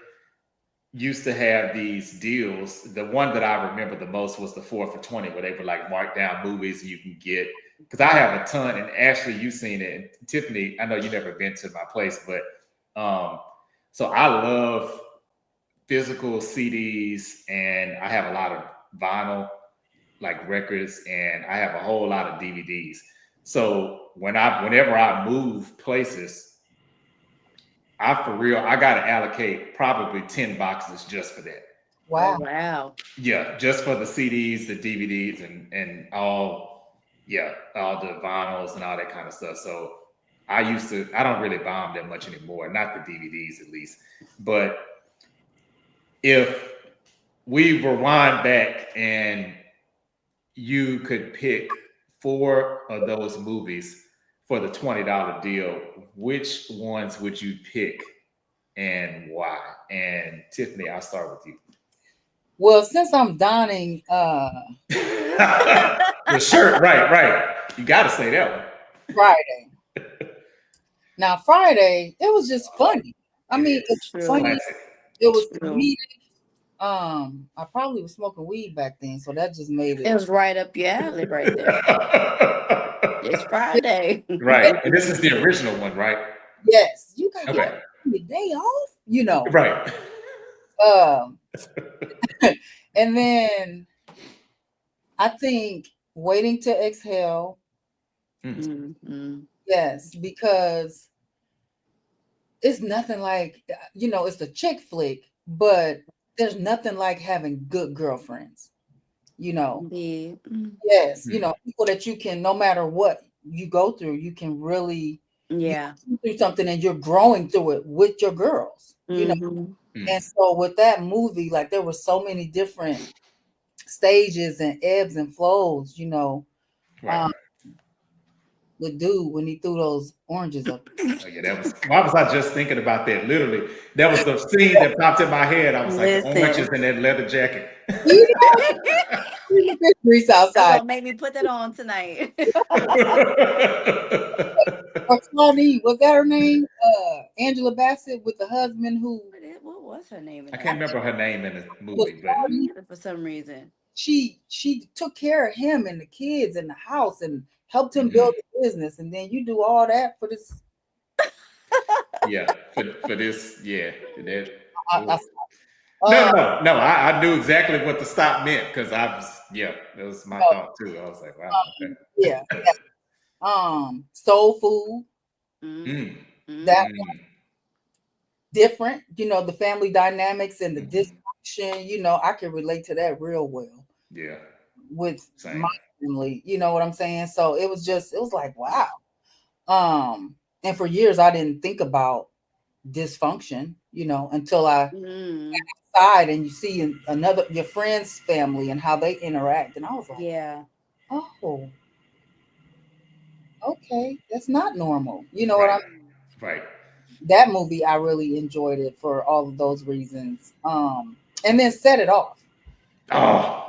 used to have these deals. The one that I remember the most was the 4 for 20, where they would like mark down movies you can get. Because I have a ton, and Ashley, you've seen it. And Tiffany, I know you've never been to my place, but so I love physical CDs, and I have a lot of vinyl, like records, and I have a whole lot of DVDs. So whenever I move places, I gotta allocate probably 10 boxes just for that. Wow. Oh, wow. Yeah, just for the CDs, the DVDs, and all the vinyls and all that kind of stuff. So I don't really buy them that much anymore, not the DVDs at least. But if we rewind back and you could pick 4 of those movies for the $20 deal, which ones would you pick and why? And Tiffany, I'll start with you. Well, since I'm donning the shirt, right. You got to say that one. Friday. Now, Friday, it was just funny. I mean, it's funny. Classic. It was True. comedic. I probably was smoking weed back then, so that just made It it. was right up your alley right there. It's Friday. Right. And this is the original one, right? Yes, you got Okay. your day off, you know. Right. And then I think Waiting to Exhale. Mm-hmm. Yes, because it's nothing like, it's a chick flick, but there's nothing like having good girlfriends, Indeed. Yes, people that you can, no matter what you go through, you can really Yeah. through something and you're growing through it with your girls, Mm-hmm. And so with that movie, like there were so many different stages and ebbs and flows, Right. The dude when he threw those oranges up. Oh, yeah, why was I just thinking about that? Literally, that was the scene that popped in my head. I was like, the oranges in that leather jacket. Grease outside. Don't make me put that on tonight. Or Claudine, was that her name? Angela Bassett with the husband who. What was her name? I can't remember her name in the movie, but for some reason she took care of him and the kids and the house and helped him build the business, and then you do all that for this. Yeah, for this, yeah. No, I knew exactly what the stop meant because that was my thought too. I was like, wow. Okay. Yeah. Soul Food. That one. Different, the family dynamics and the dysfunction. I can relate to that real well. Yeah. With my family, you know what I'm saying? So it was like, wow. And for years I didn't think about dysfunction, until I outside and you see your friend's family and how they interact. And I was like, yeah. Oh, okay. That's not normal. You know what I mean? Right. That movie, I really enjoyed it for all of those reasons. And then Set It Off. Yeah.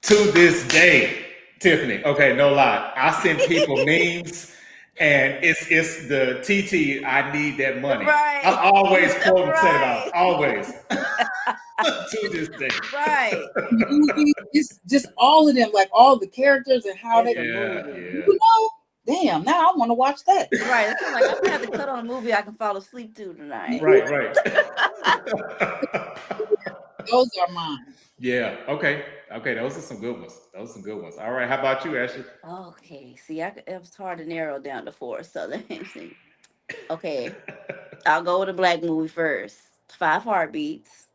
To this day, Tiffany, okay, no lie. I send people memes And it's the TT, I need that money. Right. I'm always quoting set it off. Right. Always. To this day. Right. Movie, it's just all of them, like all the characters and how It's they. a Yeah, movie. yeah. You know, damn. Now I want to watch that. Right. It's kind of like I'm gonna have to cut on a movie I can fall asleep to tonight. Right, right. Those are mine. Yeah. Okay. Okay. Those are some good ones. Those are some good ones. All right. How about you, Ashley? Okay. See, it was hard to narrow down to four. So let me see. Okay, I'll go with a black movie first. Five Heartbeats.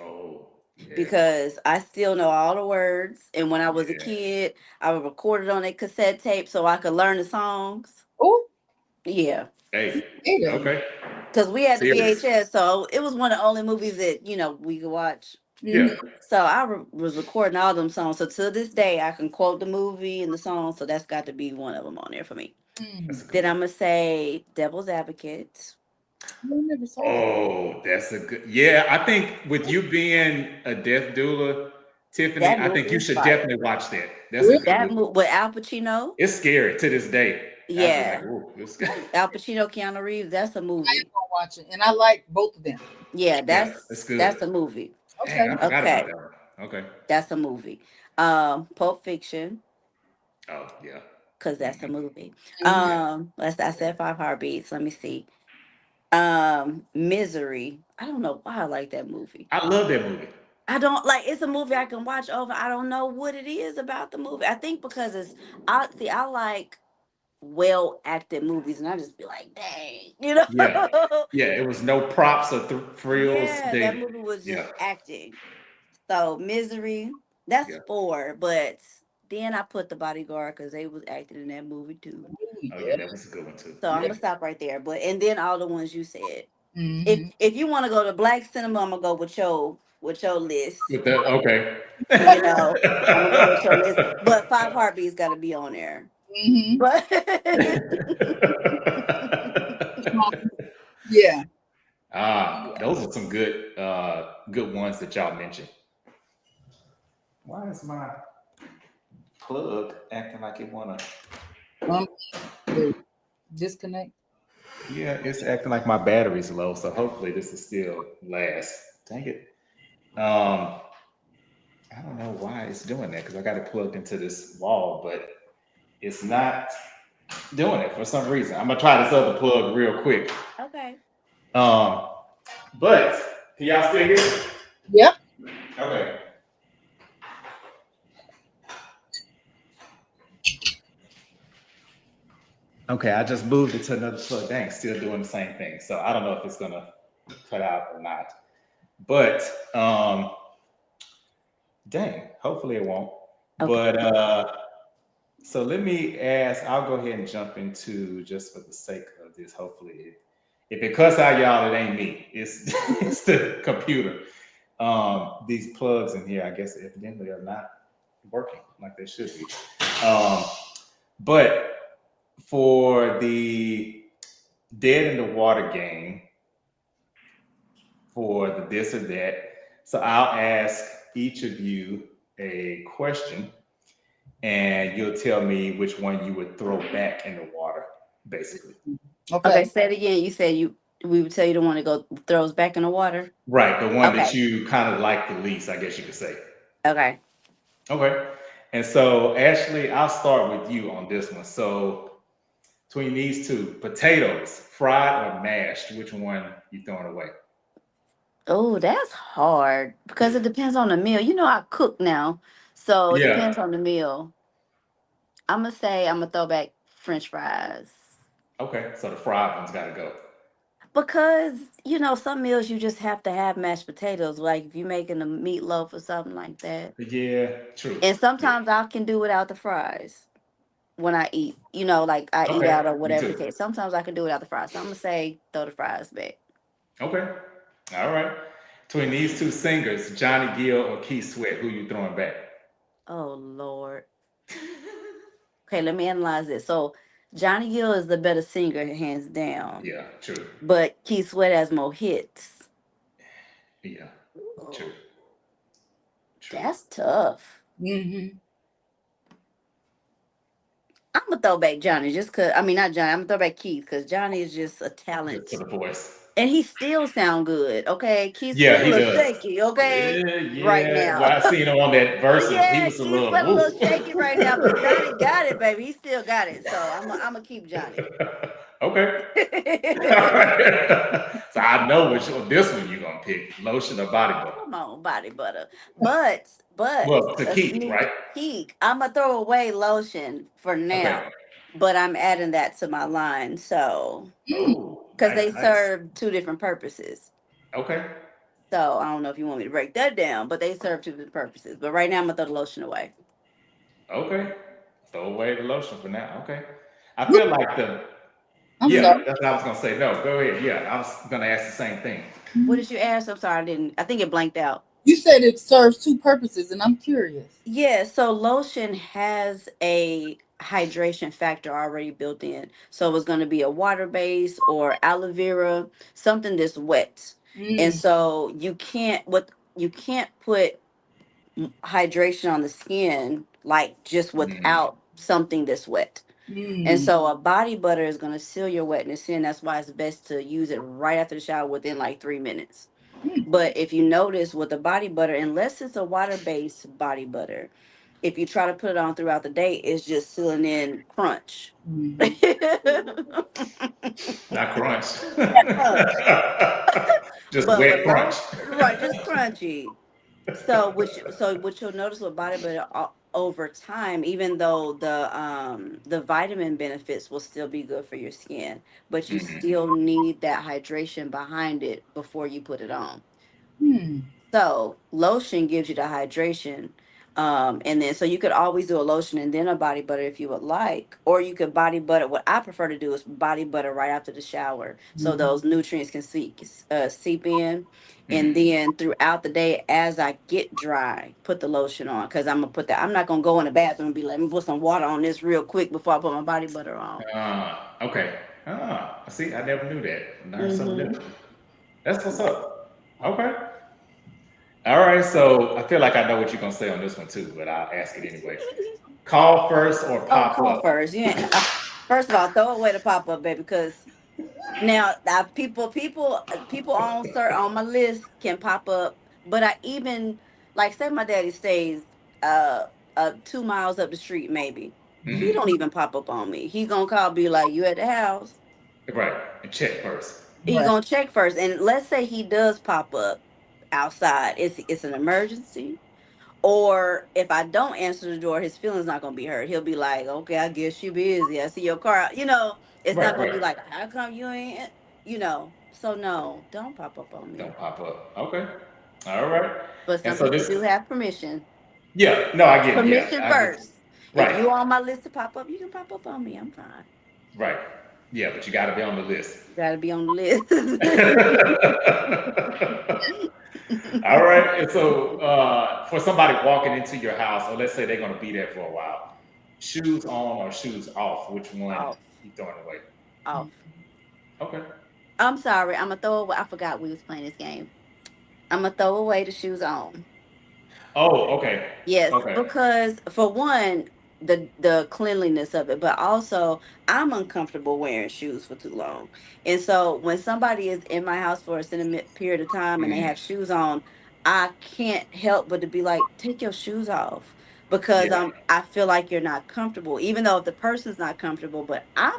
Oh, yeah. Because I still know all the words. And when I was a Yeah. kid, I would record it on a cassette tape so I could learn the songs. Oh, Yeah. Hey. yeah. Okay. Because we had the Serious. VHS, so it was one of the only movies that, we could watch. Yeah. So I was recording all them songs. So to this day, I can quote the movie and the song. So that's got to be one of them on there for me. That's a good Then one. I'm going to say Devil's Advocate. I never saw that. Oh, that's a good. Yeah, I think with you being a death doula, Tiffany, That I think movie you is should fire. definitely watch that. That's a good That movie. movie with Al Pacino. It's scary to this day. Yeah. I was like, it's scary. Al Pacino, Keanu Reeves. That's a I am movie. gonna watch it, and I like both of them. Yeah, Yeah, that's it's good. that's a movie. Okay. Dang, I forgot about Okay, that one. Okay. that's a movie. Pulp Fiction, Oh, yeah. because that's a movie. Mhm. I said Five Heartbeats. Let me see. Misery. I don't know why I like that movie. I love that movie. I don't like. It's a movie I can watch over. I don't know what it is about the movie. I think because I like well acted movies, and I just be like, dang, Yeah. Yeah, it was no props or frills. Yeah, that movie was Yeah. just acting. So Misery, that's Yeah. 4, but then I put The Bodyguard because they was acting in that movie too. Ooh, Oh, yeah. yeah, that was a good one too. So I'm Yeah. gonna stop right there. And then all the ones you said. Mhm. If you want to go to black cinema, I'm gonna go with your list. Okay. I'm gonna go with your list. But Five Heartbeats got to be on there. Mhm. But Yeah. Those are some good good ones that y'all mentioned. Why is my plug acting like it wanna Disconnect. Yeah, it's acting like my battery's low, so hopefully this is still last. Dang it. I don't know why it's doing that because I got it plugged into this wall, but it's not doing it for some reason. I'm gonna try this other plug real quick. okay. But can y'all still hear it? Yep. Okay. Okay, I just moved it to another plug. Dang, still doing the same thing. So I don't know if it's gonna cut out or not. But dang, hopefully it won't. Okay. But so let me ask, I'll go ahead and jump into just for the sake of this. Hopefully if it cuts out y'all, it ain't me. It's it's the computer. These plugs in here, I guess evidently are not working like they should be. But for the dead in the water game, for the this or that, so I'll ask each of you a question, and you'll tell me which one you would throw back in the water, basically. Okay, say it again. You said we would tell you the one to go throws back in the water. Right, the one that Okay. you kind of like the least, I guess you could say. Okay. Okay. And so, Ashley, I'll start with you on this one. So, between these two, potatoes, fried or mashed, which one you throwing away? Oh, that's hard because it depends on the meal. I cook now, so it Yeah. depends on the meal. I'm gonna say I'm gonna throw back French fries Okay. So the fried one's got to go. because some meals you just have to have mashed potatoes. Like if you're making a meatloaf or something like that, Yeah. True. and Yeah. sometimes I can do without the fries when I eat. Like I eat Okay. out or Me whatever the too. case. Sometimes I can do without the fries. So I'm gonna say throw the fries back. Okay. All right. Between these two singers, Johnny Gill or Keith Sweat, who you throwing back? Oh Lord. Okay, let me analyze this. So Johnny Gill is the better singer, hands down. Yeah. True. But Keith Sweat has more hits. Yeah. True. Ooh, True. that's tough. Mhm. I'm I'm gonna throw back Johnny just cause I mean not Johnny, I'm gonna throw back Keith because Johnny is just a Just for talent. the voice. And he still sound good, okay? Keith Yeah, sweat a he little does. shaky, okay? Yeah, Right yeah. Well, now. I seen him on that versus. He Yeah, was a Keith little sweat a little woo. shaky right now, but Johnny got it, baby. He still got it. So I'm gonna keep Johnny. Okay. All right. So I know which one, this one you're gonna pick: lotion or body butter. Come on, body butter. But Well, to a keep, sneak right? peek. I'm gonna throw away lotion for Okay. now, but I'm adding that to my line. So Mm. Oh, because nice, they nice. serve two different purposes. Okay. So I don't know if you want me to break that down, but they serve two different purposes. But right now I'm gonna throw the lotion away. Okay. Throw away the lotion for now. Okay. I What- feel like the I'm yeah, sorry. that's what I was gonna say. No, go ahead. Yeah, I was gonna ask the same thing. What did you ask? I'm sorry, I didn't. I think it blanked out. You said it serves two purposes, and I'm curious. Yeah, so lotion has a hydration factor already built in. So it's going to be a water base or aloe vera, something that's wet. And Mm, so you can't put hydration on the skin like just Mm, without something that's wet. And mm, so a body butter is going to seal your wetness in. That's why it's best to use it right after the shower within like 3 minutes. mm, But if you notice with the body butter, unless it's a water-based body butter, if you try to put it on throughout the day, it's just sealing in crunch. mm. not crunch. Crunch. Just But wet with crunch. lotion, right, just crunchy. So what you'll notice with body butter over time, even though the vitamin benefits will still be good for your skin, but you Mhm. still need that hydration behind it before you put it on. Hmm. So lotion gives you the hydration. And then so you could always do a lotion and then a body butter if you would like, or you could body butter. What I prefer to do is body butter right after the shower, so Mhm. those nutrients can seep in, and Mhm. then throughout the day as I get dry, put the lotion on because I'm gonna put that. I'm not gonna go in the bathroom and be like, let me put some water on this real quick before I put my body butter on. Okay. See, I never knew that. Learned something new. Mm-hmm. That's what's up. Okay. All right. So I feel like I know what you're gonna say on this one too, but I'll ask it anyway. Call first or Oh, pop call up? first. Yeah. First of all, throw away the pop up, baby, because now people on my list can pop up, but I even like say my daddy stays uh 2 miles up the street maybe. He Hmm. don't even pop up on me. He gonna call, be like, you at the house? Right. And check first. He Right. gonna check first. And let's say he does pop up outside. It's an emergency. Or if I don't answer the door, his feelings not gonna be hurt. He'll be like, "Okay, I guess you busy. I see your car." It's not Right. gonna Right. be like, "How come you ain't?" So no, don't pop up on me. Don't pop up. Okay. All right. But And some so people this. do have permission. Yeah. No, I get it. Yeah, Permission I get it. first. If Right. you on my list to pop up, you can pop up on me. I'm fine. Right. Yeah, but you got to be on the list. You gotta be on the All list. right. And so, for somebody walking into your house, or let's say they're going to be there for a while, shoes on or shoes off, which one Off, you throwing away? off. Okay. I'm sorry. I'm gonna throw away. I forgot we was playing this game. I'm gonna throw away the shoes on. Oh, okay. Yes, Okay. because for one, the cleanliness of it, but also I'm uncomfortable wearing shoes for too long. And so when somebody is in my house for a extended period of time and they Mm, have shoes on, I can't help but to be like, take your shoes off because yeah. I feel like you're not comfortable, even though if the person's not comfortable, but I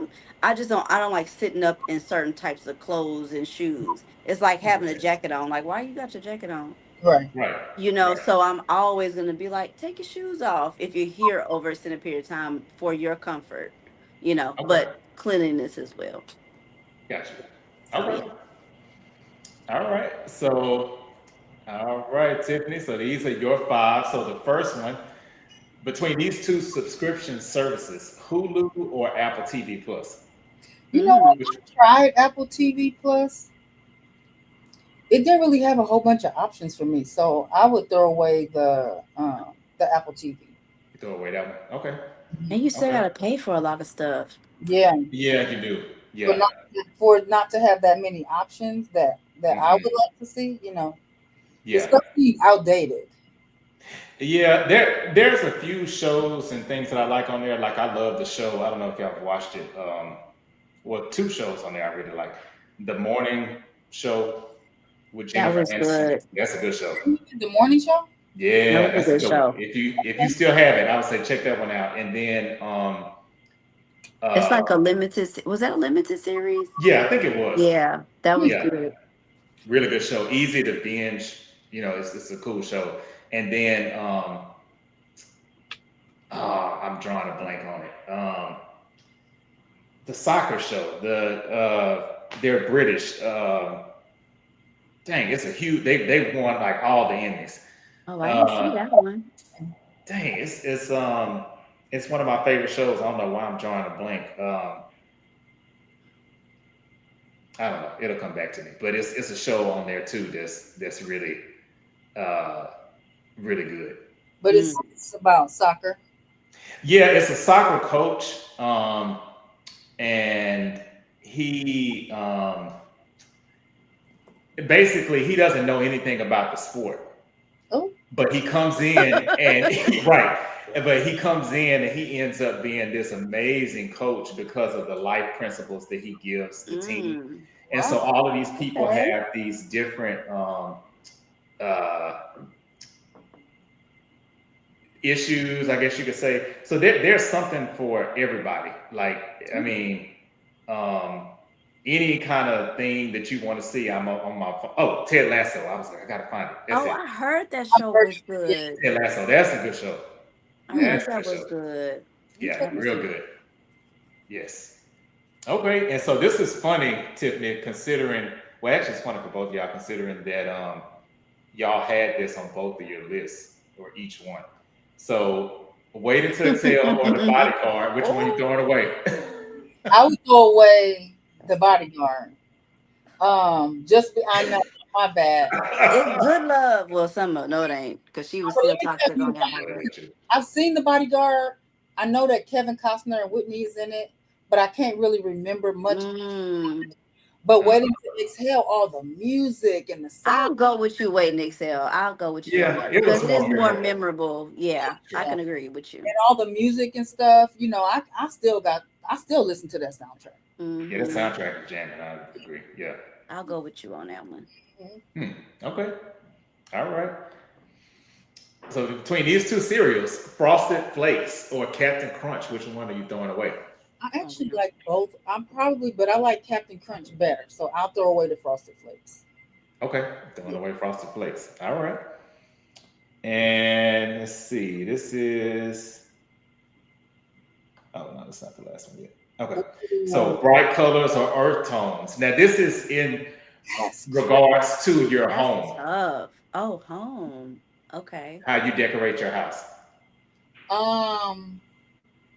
don't like sitting up in certain types of clothes and shoes. It's like having a jacket on. Like, why you got your jacket on? Right. Right. Right. So I'm always going to be like, take your shoes off if you're here over a extended period of time for your comfort, Okay. but cleanliness as well. Gotcha. So Okay. yeah. All right. So, all right, Tiffany. So these are your five. So the first one, between these two subscription services, Hulu or Apple TV Plus? You know what? Mm. Which, I tried Apple TV Plus. It didn't really have a whole bunch of options for me, so I would throw away the Apple TV. you throw away that one. Okay. And you still Okay. got to pay for a lot of stuff. Yeah, Yeah, you do. for Yeah. not for not to have that many options that I would Hmm. like to see. The Yeah. stuff seems outdated. Yeah, there's a few shows and things that I like on there. Like I love the show. I don't know if y'all have watched it. Well, two shows on there I really like. The Morning Show with That Jennifer was Aniston. good. That's a good show. The morning show. That Yeah, was a that's a good good one. show. If you still have it, I would say check that one out. And then It's like uh a limited. Was that a limited series? yeah, I think it was. Yeah, that was Yeah, good. really good show. Easy to binge. It's a cool show. And then I'm drawing a blank on it. The soccer show. They're British. Dang, it's a huge. They won like all the Emmys. Oh, I didn't see Uh, that one. dang, it's one of my favorite shows. I don't know why I'm drawing a blank. I don't know. It'll come back to me. But it's a show on there too. That's really uh really good. But Mm. it's about soccer. Yeah, it's a soccer coach. And he basically he doesn't know anything about the sport. Oh, But he comes in and right, but he comes in and he ends up being this amazing coach because of the life principles that he gives the team. Mm. And so wow. all of these people Okay. have these different uh, issues, I guess you could say. So there's something for everybody. Like, I mean, um, any kind of thing that you want to see, I'm on my phone. Oh, Ted Lasso. I was like, I gotta find it. That's Oh, it. I heard that I've show heard was yeah. good. Ted Lasso. That's a good show. I heard That's a that good was show. good. Yeah, Let me real see. good. Yes. Okay, and so this is funny, Tiffany, considering well, actually it's funny for both of y'all considering that y'all had this on both of your lists or each one. So wait until tail or the bodyguard, which one you Oh, throwing away? I would throw away the bodyguard. I know my bad. it's good love. Well, some of no, it ain't, because she was But still let me tell toxic you on that No, one. that ain't true. I've seen the bodyguard. I know that Kevin Costner and Whitney is in it, but I can't really remember much. Mm. But Uh, Waiting to Exhale, all the music and the sound. I'll go with you, Wait and Excel. I'll go with you on yeah, that it was because it more is more memorable. memorable. Yeah, I Yeah. can agree with you. And all the music and stuff, I still listen to that soundtrack. Yeah, the Hmm. soundtrack is jamming. I agree. Yeah. I'll go with you on that one. Mhm. Hmm. Okay. All right. So between these two cereals, Frosted Flakes or Captain Crunch, which one are you throwing away? I Oh, actually no. like both. But I like Captain Crunch better, so I'll throw away the Frosted Flakes. Okay, throwing Yeah. away Frosted Flakes. All right. And let's see. This is. Oh no, that's not the last one yet. Okay. So Ooh, bright colors or earth tones. Now this is in that's regards to your That's home, tough. Oh, home. Okay. how you decorate your house. um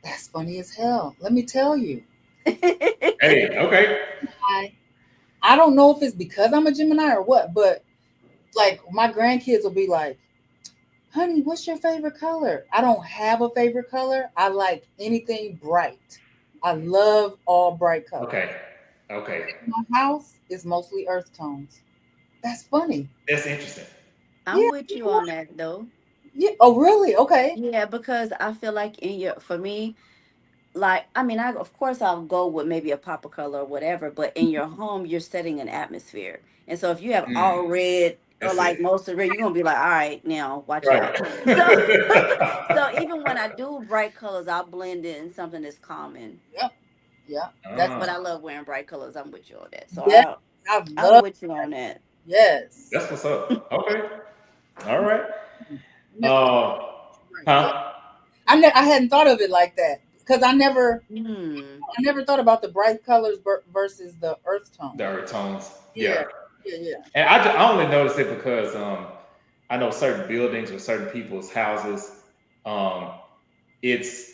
that's funny as hell. Let me tell you. Hey, okay. I I don't know if it's because I'm a Gemini or what, but like my grandkids will be like, honey, what's your favorite color? I don't have a favorite color. I like anything bright. I love all bright colors. Okay. Okay. My house is mostly earth tones. That's funny. That's interesting. I'm Yeah. with You you know on what? that though. Yeah. Oh, really? Okay. Yeah, because I feel like for me, like I mean, I of course I'll go with maybe a pop of color or whatever, but in your home you're setting an atmosphere, and so if you have Mm, all red or that's it. like most of red, you're gonna be like, all right, now watch Right. out. So, so even when I do bright colors, I'll blend in something that's common. Yep. Yeah. That's But Ah, I love wearing bright colors. I'm with you on that. So yes. I I'm love with you on that. yes. that's what's up. Okay. All right. Never Uh, right. Yeah. huh? I hadn't thought of it like that because Hmm. I never thought about the bright colors versus the earth tone. The earth tones. Yeah. Yeah. Yeah. Yeah. And I only noticed it because I know certain buildings or certain people's houses, um, it's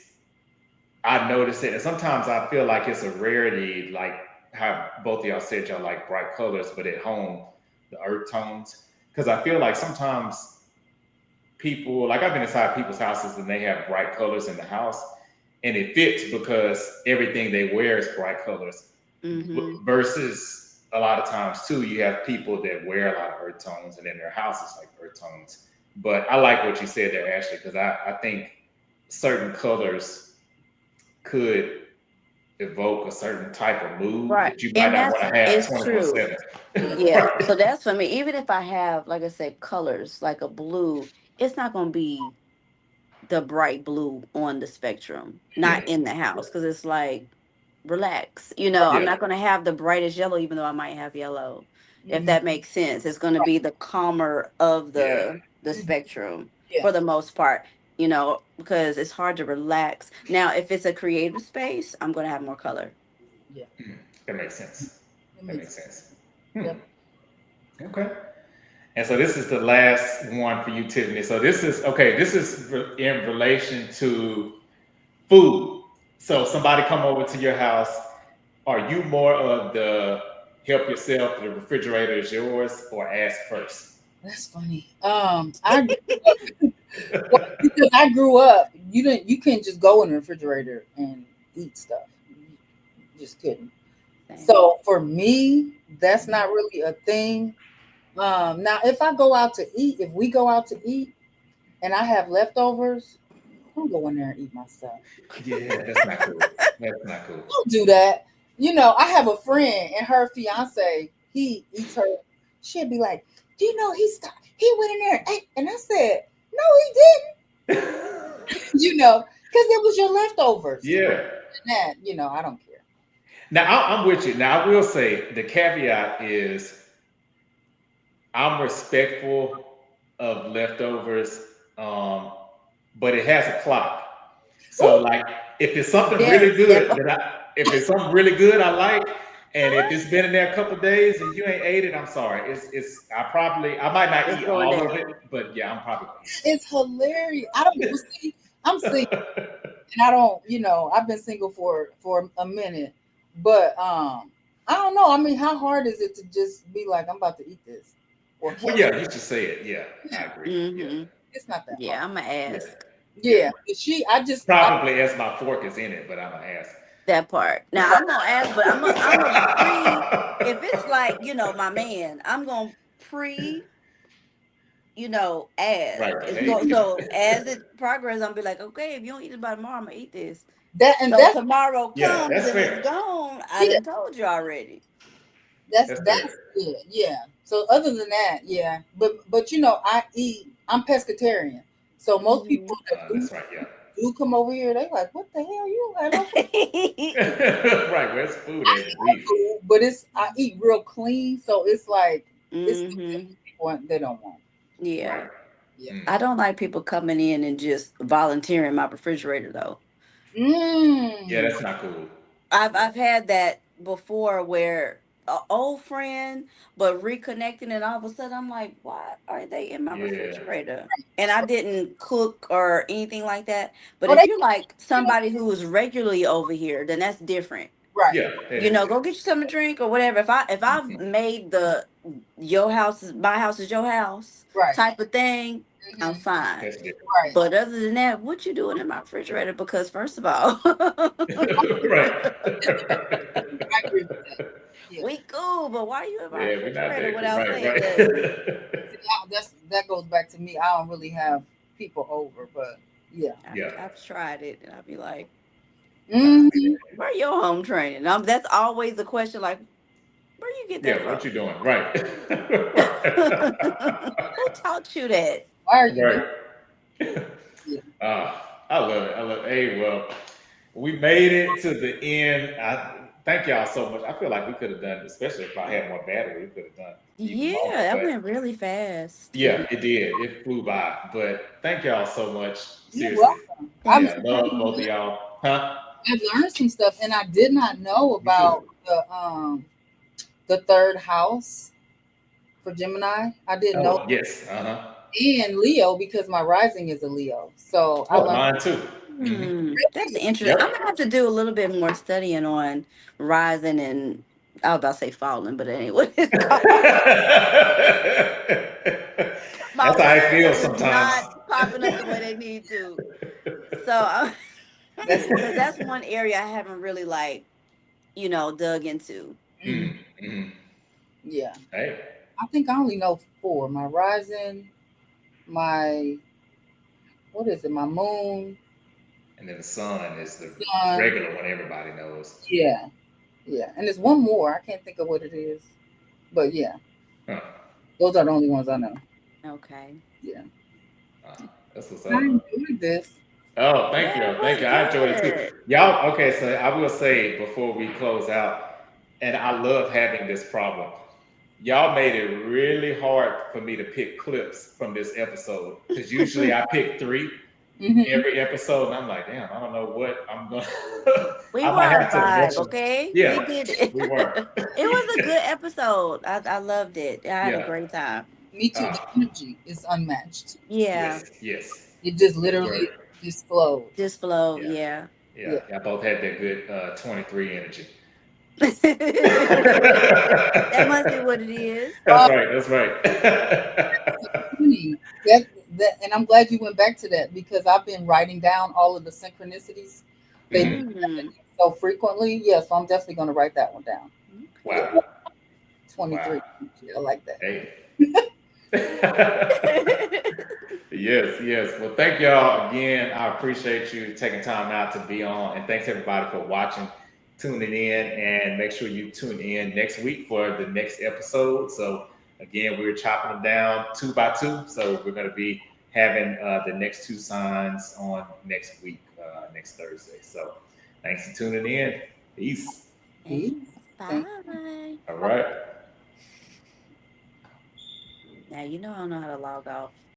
I noticed it, and sometimes I feel like it's a rarity, like how both of y'all said y'all like bright colors, but at home the earth tones. Because I feel like sometimes people, like I've been inside people's houses and they have bright colors in the house, and it fits because everything they wear is bright colors. Mm-hmm. Versus a lot of times too, you have people that wear a lot of earth tones, and in their house it's like earth tones. But I like what you said there, Ashley, because I think certain colors could evoke a certain type of mood Right. that you might And not want to have it's true. 24/7. Yeah. So that's for me. Even if I have, like I said, colors like a blue, it's not going to be the bright blue on the spectrum, Yeah, not in the house, because it's like, relax. I'm yeah, not going to have the brightest yellow, even though I might have yellow, if Mhm. that makes sense. It's going to be the calmer of yeah. the Mhm. spectrum Yeah, for the most part, because it's hard to relax. Now, if it's a creative space, I'm going to have more color. yeah. That makes sense. It That makes makes sense. yep. Okay. And so this is the last one for you, Tiffany. So this is okay. This is in relation to food. So somebody come over to your house. Are you more of the help yourself, the refrigerator is yours, or ask first? That's funny. I well, because I grew up, you couldn't just go in the refrigerator and eat stuff. You just couldn't. Same. So for me, that's Mhm. not really a thing. Now if I go out to eat, if we go out to eat and I have leftovers, I'll go in there and eat my stuff. Yeah, that's not cool. That's not cool. Don't do that. I have a friend and her fiance, he eats her. She'd be like, "Do you know he went in there and ate?" And I said, "No, he didn't." Because it was your leftovers. Yeah. And I don't care. Now I'm with you. Now I will say the caveat is I'm respectful of leftovers, um, but it has a clock. So Ooh, like if it's something really Yes, that good part. if it's something really good I like, and if it's been in there a couple of days and you ain't ate it, I'm sorry. I might not It's eat going all of down. it, but yeah, I'm probably gonna eat some it's hilarious. I don't well, see. I'm single, of it. and I don't. I've been single for a minute, but I don't know. I mean, how hard is it to just be like, I'm about to eat this, or Well, can yeah, you should say it. Yeah, I yeah, agree. Yeah, Hmm. it's not that hard. Yeah, I'm going to yeah, ask yeah. Yeah, I Probably as my fork is in it, but I'm gonna ask. that part. Now, I'm going to ask, but I'm a if it's like, my man, I'm going to ask. Right, right. It's Hey, go so as it progress, I'm be like, okay, if you don't eat it by tomorrow, I'm gonna eat this. that and So that's tomorrow yeah, comes that's and it's fair. gone. I yeah, done told you already. That's that's fair. good. Yeah. So other than that, yeah, but I'm pescatarian. So most Hmm. people that That's right. Yeah. do come over here, they like, what the hell you had no food? Right. Where's food I at eat the no beef? food, but I eat real clean, so it's like it's the thing Hmm. people they don't want. Yeah. Right. Yeah. Mm. I don't like people coming in and just volunteering my refrigerator though. Yeah, Mm. that's not cool. Yeah. I've had that before where a old friend but reconnecting and all of a sudden I'm like, why are they in my Yeah. refrigerator? And I didn't cook or anything like that. But Oh, if they you're like you know, somebody who is regularly over here, then that's different. right, Yeah. It is Go different. get you something to drink or whatever. If I've Mhm. made the your house is my house is your house right, type of thing, I'm hmm fine. That's different. right. But other than that, what you doing in my refrigerator? Because first of all, Right. I agree with that. Yeah. we cool, but why are you in my Yeah, we're not refrigerator that cool. without Right. saying nothing? Right. See, that goes back to me. I don't really have people over, but yeah. Yeah. I've tried it, and I'll be like, Nah. hmm "Where your home training?" That's always the question. Like, where you get that Yeah. What from? you doing? Right. Who taught you that? Why are you doing? Right. Yeah. I love it. I love it. Hey, well, we made it to the end. I thank y'all so much. I feel like we could have done, especially if I had more battery, we could have done even Yeah, longer. that But went really fast. yeah, it did. It flew by. But thank y'all so much. You're Seriously. welcome. Thank Yeah, love you. both of y'all. Huh? I've learned some stuff, and I did not know Me too. about the third house for Gemini. I didn't know, Oh, yes. Uh-huh. and Leo because my rising is a Leo. So I Oh, learned. mine too. Hmm. That's interesting. I'm Yep. gonna have to do a little bit more studying on rising and I was about to say falling, but it ain't what it's called. My That's how I words feel are just sometimes. not popping up the way they need to. So, That's because that's one area I haven't really dug into. mhm, Mm, mm. yeah. Hey. I think I only know four: my rising, my what is it? My moon, And then the sun is the sun. regular one everybody knows. Yeah, yeah. And there's one more. I can't think of what it is, but yeah, Huh. those are the only ones I know. Okay. Yeah. Uh, that's what's I up. enjoyed this. Oh, thank Yeah, you. it Thank was you. I enjoyed it too. good. Y'all, okay, so I will say before we close out, and I love having this problem. Y'all made it really hard for me to pick clips from this episode because usually I pick three Hmm. every episode, and I'm like, damn, I don't know what I'm gonna. We I were might on have to vibe, rush them. okay? We Yeah, did it. we were. It was a good episode. I loved it. I had a Yeah. great time. Me too. The Ah, energy is unmatched. Yeah. yes, yes. It just Enjoyed literally it. just flowed. Just flow, Yeah, yeah. yeah. Yeah. Y'all both had that good 23 energy. That That's must be what it is. right. That's right. Funny. That, and I'm glad you went back to that because I've been writing down all of the synchronicities. They Mhm. Mm. so frequently. Yeah, so I'm definitely going to write that one down. Yeah, Wow. 23. Wow. Yeah, I like that. Hey. Yes, yes. Well, thank y'all again. I appreciate you taking time out to be on, and thanks everybody for watching, tuning in, and make sure you tune in next week for the next episode. So again, we're chopping them down two by two. So we're going to be having the next two signs on next week, next Thursday. So thanks for tuning in. Peace. Peace. Thanks. Thank Bye. All right. Now you know I don't know how to log off.